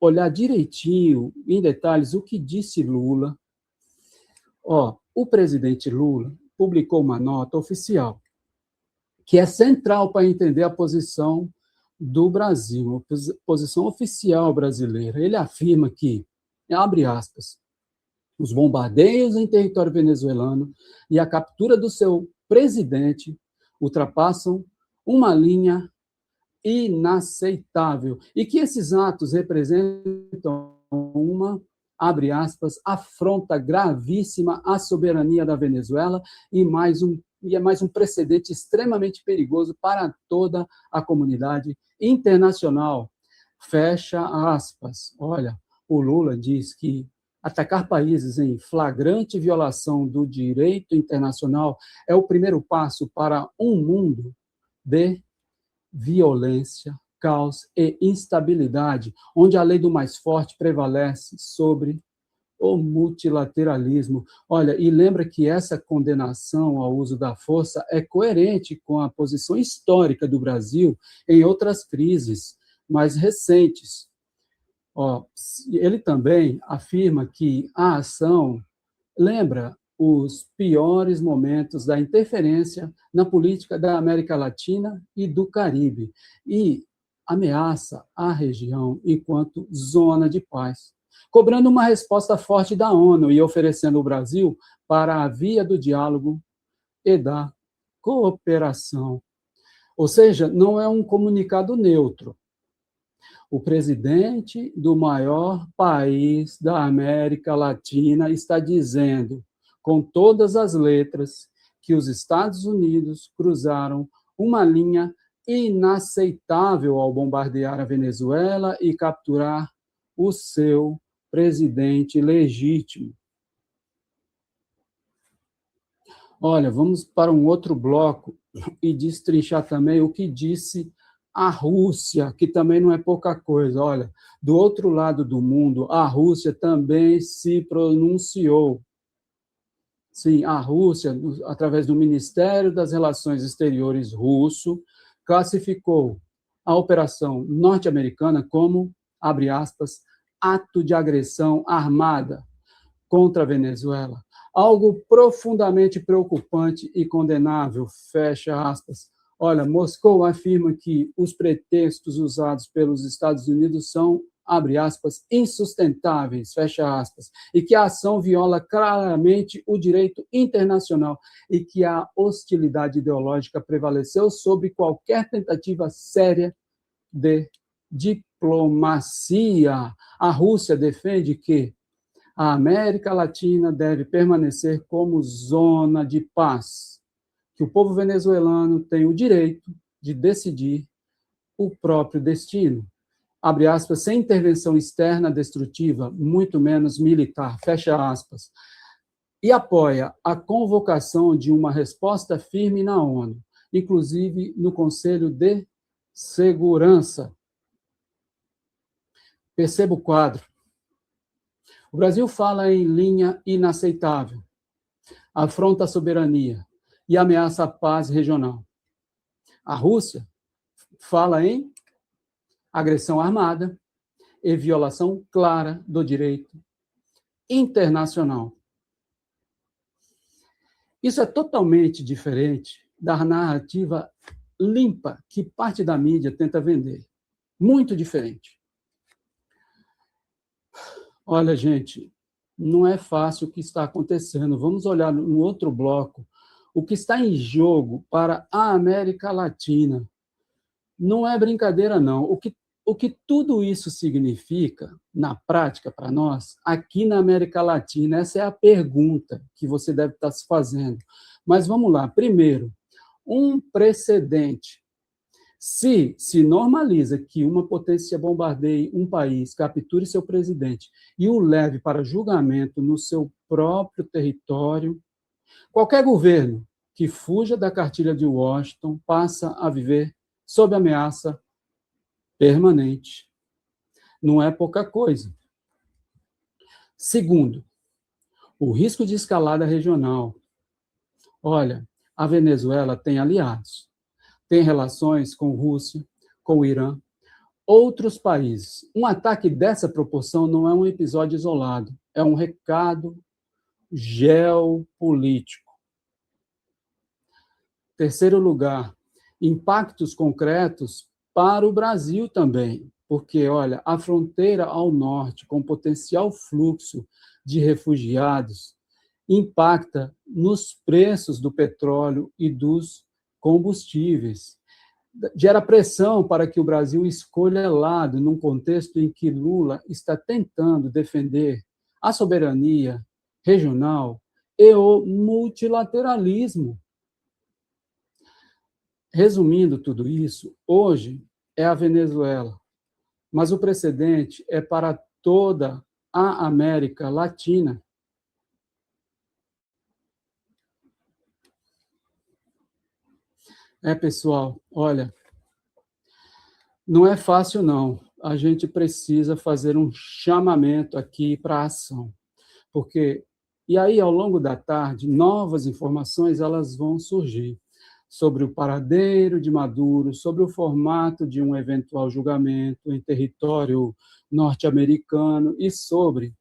olhar direitinho, em detalhes, o que disse Lula. O presidente Lula publicou uma nota oficial que é central para entender a posição do Brasil, a posição oficial brasileira. Ele afirma que, abre aspas, os bombardeios em território venezuelano e a captura do seu presidente ultrapassam uma linha inaceitável e que esses atos representam uma, abre aspas, afronta gravíssima à soberania da Venezuela e é mais um precedente extremamente perigoso para toda a comunidade internacional. Fecha aspas. Olha, o Lula diz que atacar países em flagrante violação do direito internacional é o primeiro passo para um mundo de violência, caos e instabilidade, onde a lei do mais forte prevalece sobre o multilateralismo. Olha, e lembra que essa condenação ao uso da força é coerente com a posição histórica do Brasil em outras crises mais recentes. Ele também afirma que a ação lembra os piores momentos da interferência na política da América Latina e do Caribe e ameaça a região enquanto zona de paz, cobrando uma resposta forte da ONU e oferecendo o Brasil para a via do diálogo e da cooperação. Ou seja, não é um comunicado neutro. O presidente do maior país da América Latina está dizendo, com todas as letras, que os Estados Unidos cruzaram uma linha inaceitável ao bombardear a Venezuela e capturar o seu presidente legítimo. Olha, vamos para um outro bloco e destrinchar também o que disse a Rússia, que também não é pouca coisa. Olha, do outro lado do mundo, a Rússia também se pronunciou. Sim, a Rússia, através do Ministério das Relações Exteriores russo, classificou a operação norte-americana como, abre aspas, ato de agressão armada contra a Venezuela. Algo profundamente preocupante e condenável, fecha aspas. Olha, Moscou afirma que os pretextos usados pelos Estados Unidos são, abre aspas, insustentáveis, fecha aspas, e que a ação viola claramente o direito internacional e que a hostilidade ideológica prevaleceu sobre qualquer tentativa séria de diplomacia. A Rússia defende que a América Latina deve permanecer como zona de paz, que o povo venezuelano tem o direito de decidir o próprio destino, abre aspas, sem intervenção externa destrutiva, muito menos militar, fecha aspas, e apoia a convocação de uma resposta firme na ONU, inclusive no Conselho de Segurança. Perceba o quadro. O Brasil fala em linha inaceitável, afronta a soberania e ameaça a paz regional. A Rússia fala em agressão armada e violação clara do direito internacional. Isso é totalmente diferente da narrativa limpa que parte da mídia tenta vender. Muito diferente. Olha, gente, não é fácil o que está acontecendo. Vamos olhar no outro bloco. O que está em jogo para a América Latina não é brincadeira, não. O que tudo isso significa, na prática, para nós, aqui na América Latina, essa é a pergunta que você deve estar se fazendo. Mas vamos lá. Primeiro, um precedente. Se normaliza que uma potência bombardeie um país, capture seu presidente e o leve para julgamento no seu próprio território, qualquer governo que fuja da cartilha de Washington passa a viver sob ameaça permanente. Não é pouca coisa. Segundo, o risco de escalada regional Olha, a Venezuela tem aliados, tem relações com Rússia, com o Irã, outros países. Um ataque dessa proporção não é um episódio isolado, é um recado geopolítico. Terceiro lugar, impactos concretos para o Brasil também, porque, olha, a fronteira ao norte, com potencial fluxo de refugiados, impacta nos preços do petróleo e dos combustíveis. Gera pressão para que o Brasil escolha lado num contexto em que Lula está tentando defender a soberania regional e o multilateralismo. Resumindo tudo isso, hoje é a Venezuela, mas o precedente é para toda a América Latina. Pessoal, olha, não é fácil, não. A gente precisa fazer um chamamento aqui para a ação, porque, e aí, ao longo da tarde, novas informações elas vão surgir sobre o paradeiro de Maduro, sobre o formato de um eventual julgamento em território norte-americano e sobre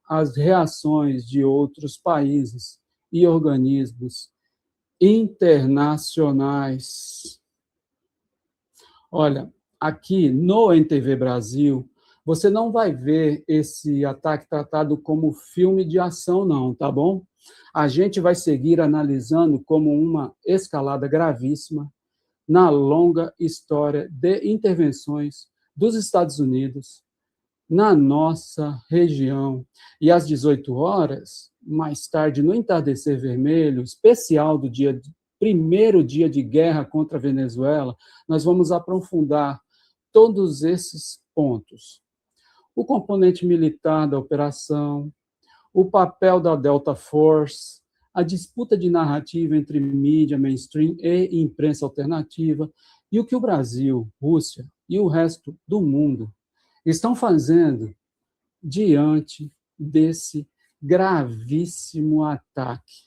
as reações de outros países e organismos internacionais. Olha, aqui no NTV Brasil, você não vai ver esse ataque tratado como filme de ação, não, tá bom? A gente vai seguir analisando como uma escalada gravíssima na longa história de intervenções dos Estados Unidos na nossa região. E às 18 horas, mais tarde, no entardecer vermelho, especial do primeiro dia de guerra contra a Venezuela, nós vamos aprofundar todos esses pontos. O componente militar da operação, o papel da Delta Force, a disputa de narrativa entre mídia mainstream e imprensa alternativa, e o que o Brasil, Rússia e o resto do mundo estão fazendo diante desse gravíssimo ataque.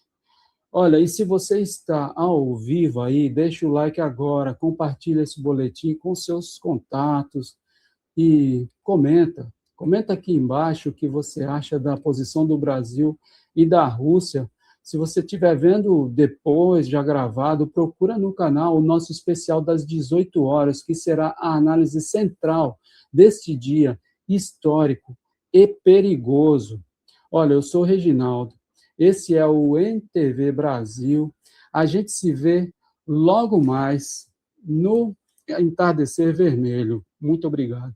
Olha, e se você está ao vivo aí, deixa o like agora, compartilha esse boletim com seus contatos e comenta. Comenta aqui embaixo o que você acha da posição do Brasil e da Rússia. Se você estiver vendo depois, já gravado, procura no canal o nosso especial das 18 horas, que será a análise central deste dia histórico e perigoso. Olha, eu sou o Reginaldo, esse é o NTV Brasil. A gente se vê logo mais no entardecer vermelho. Muito obrigado.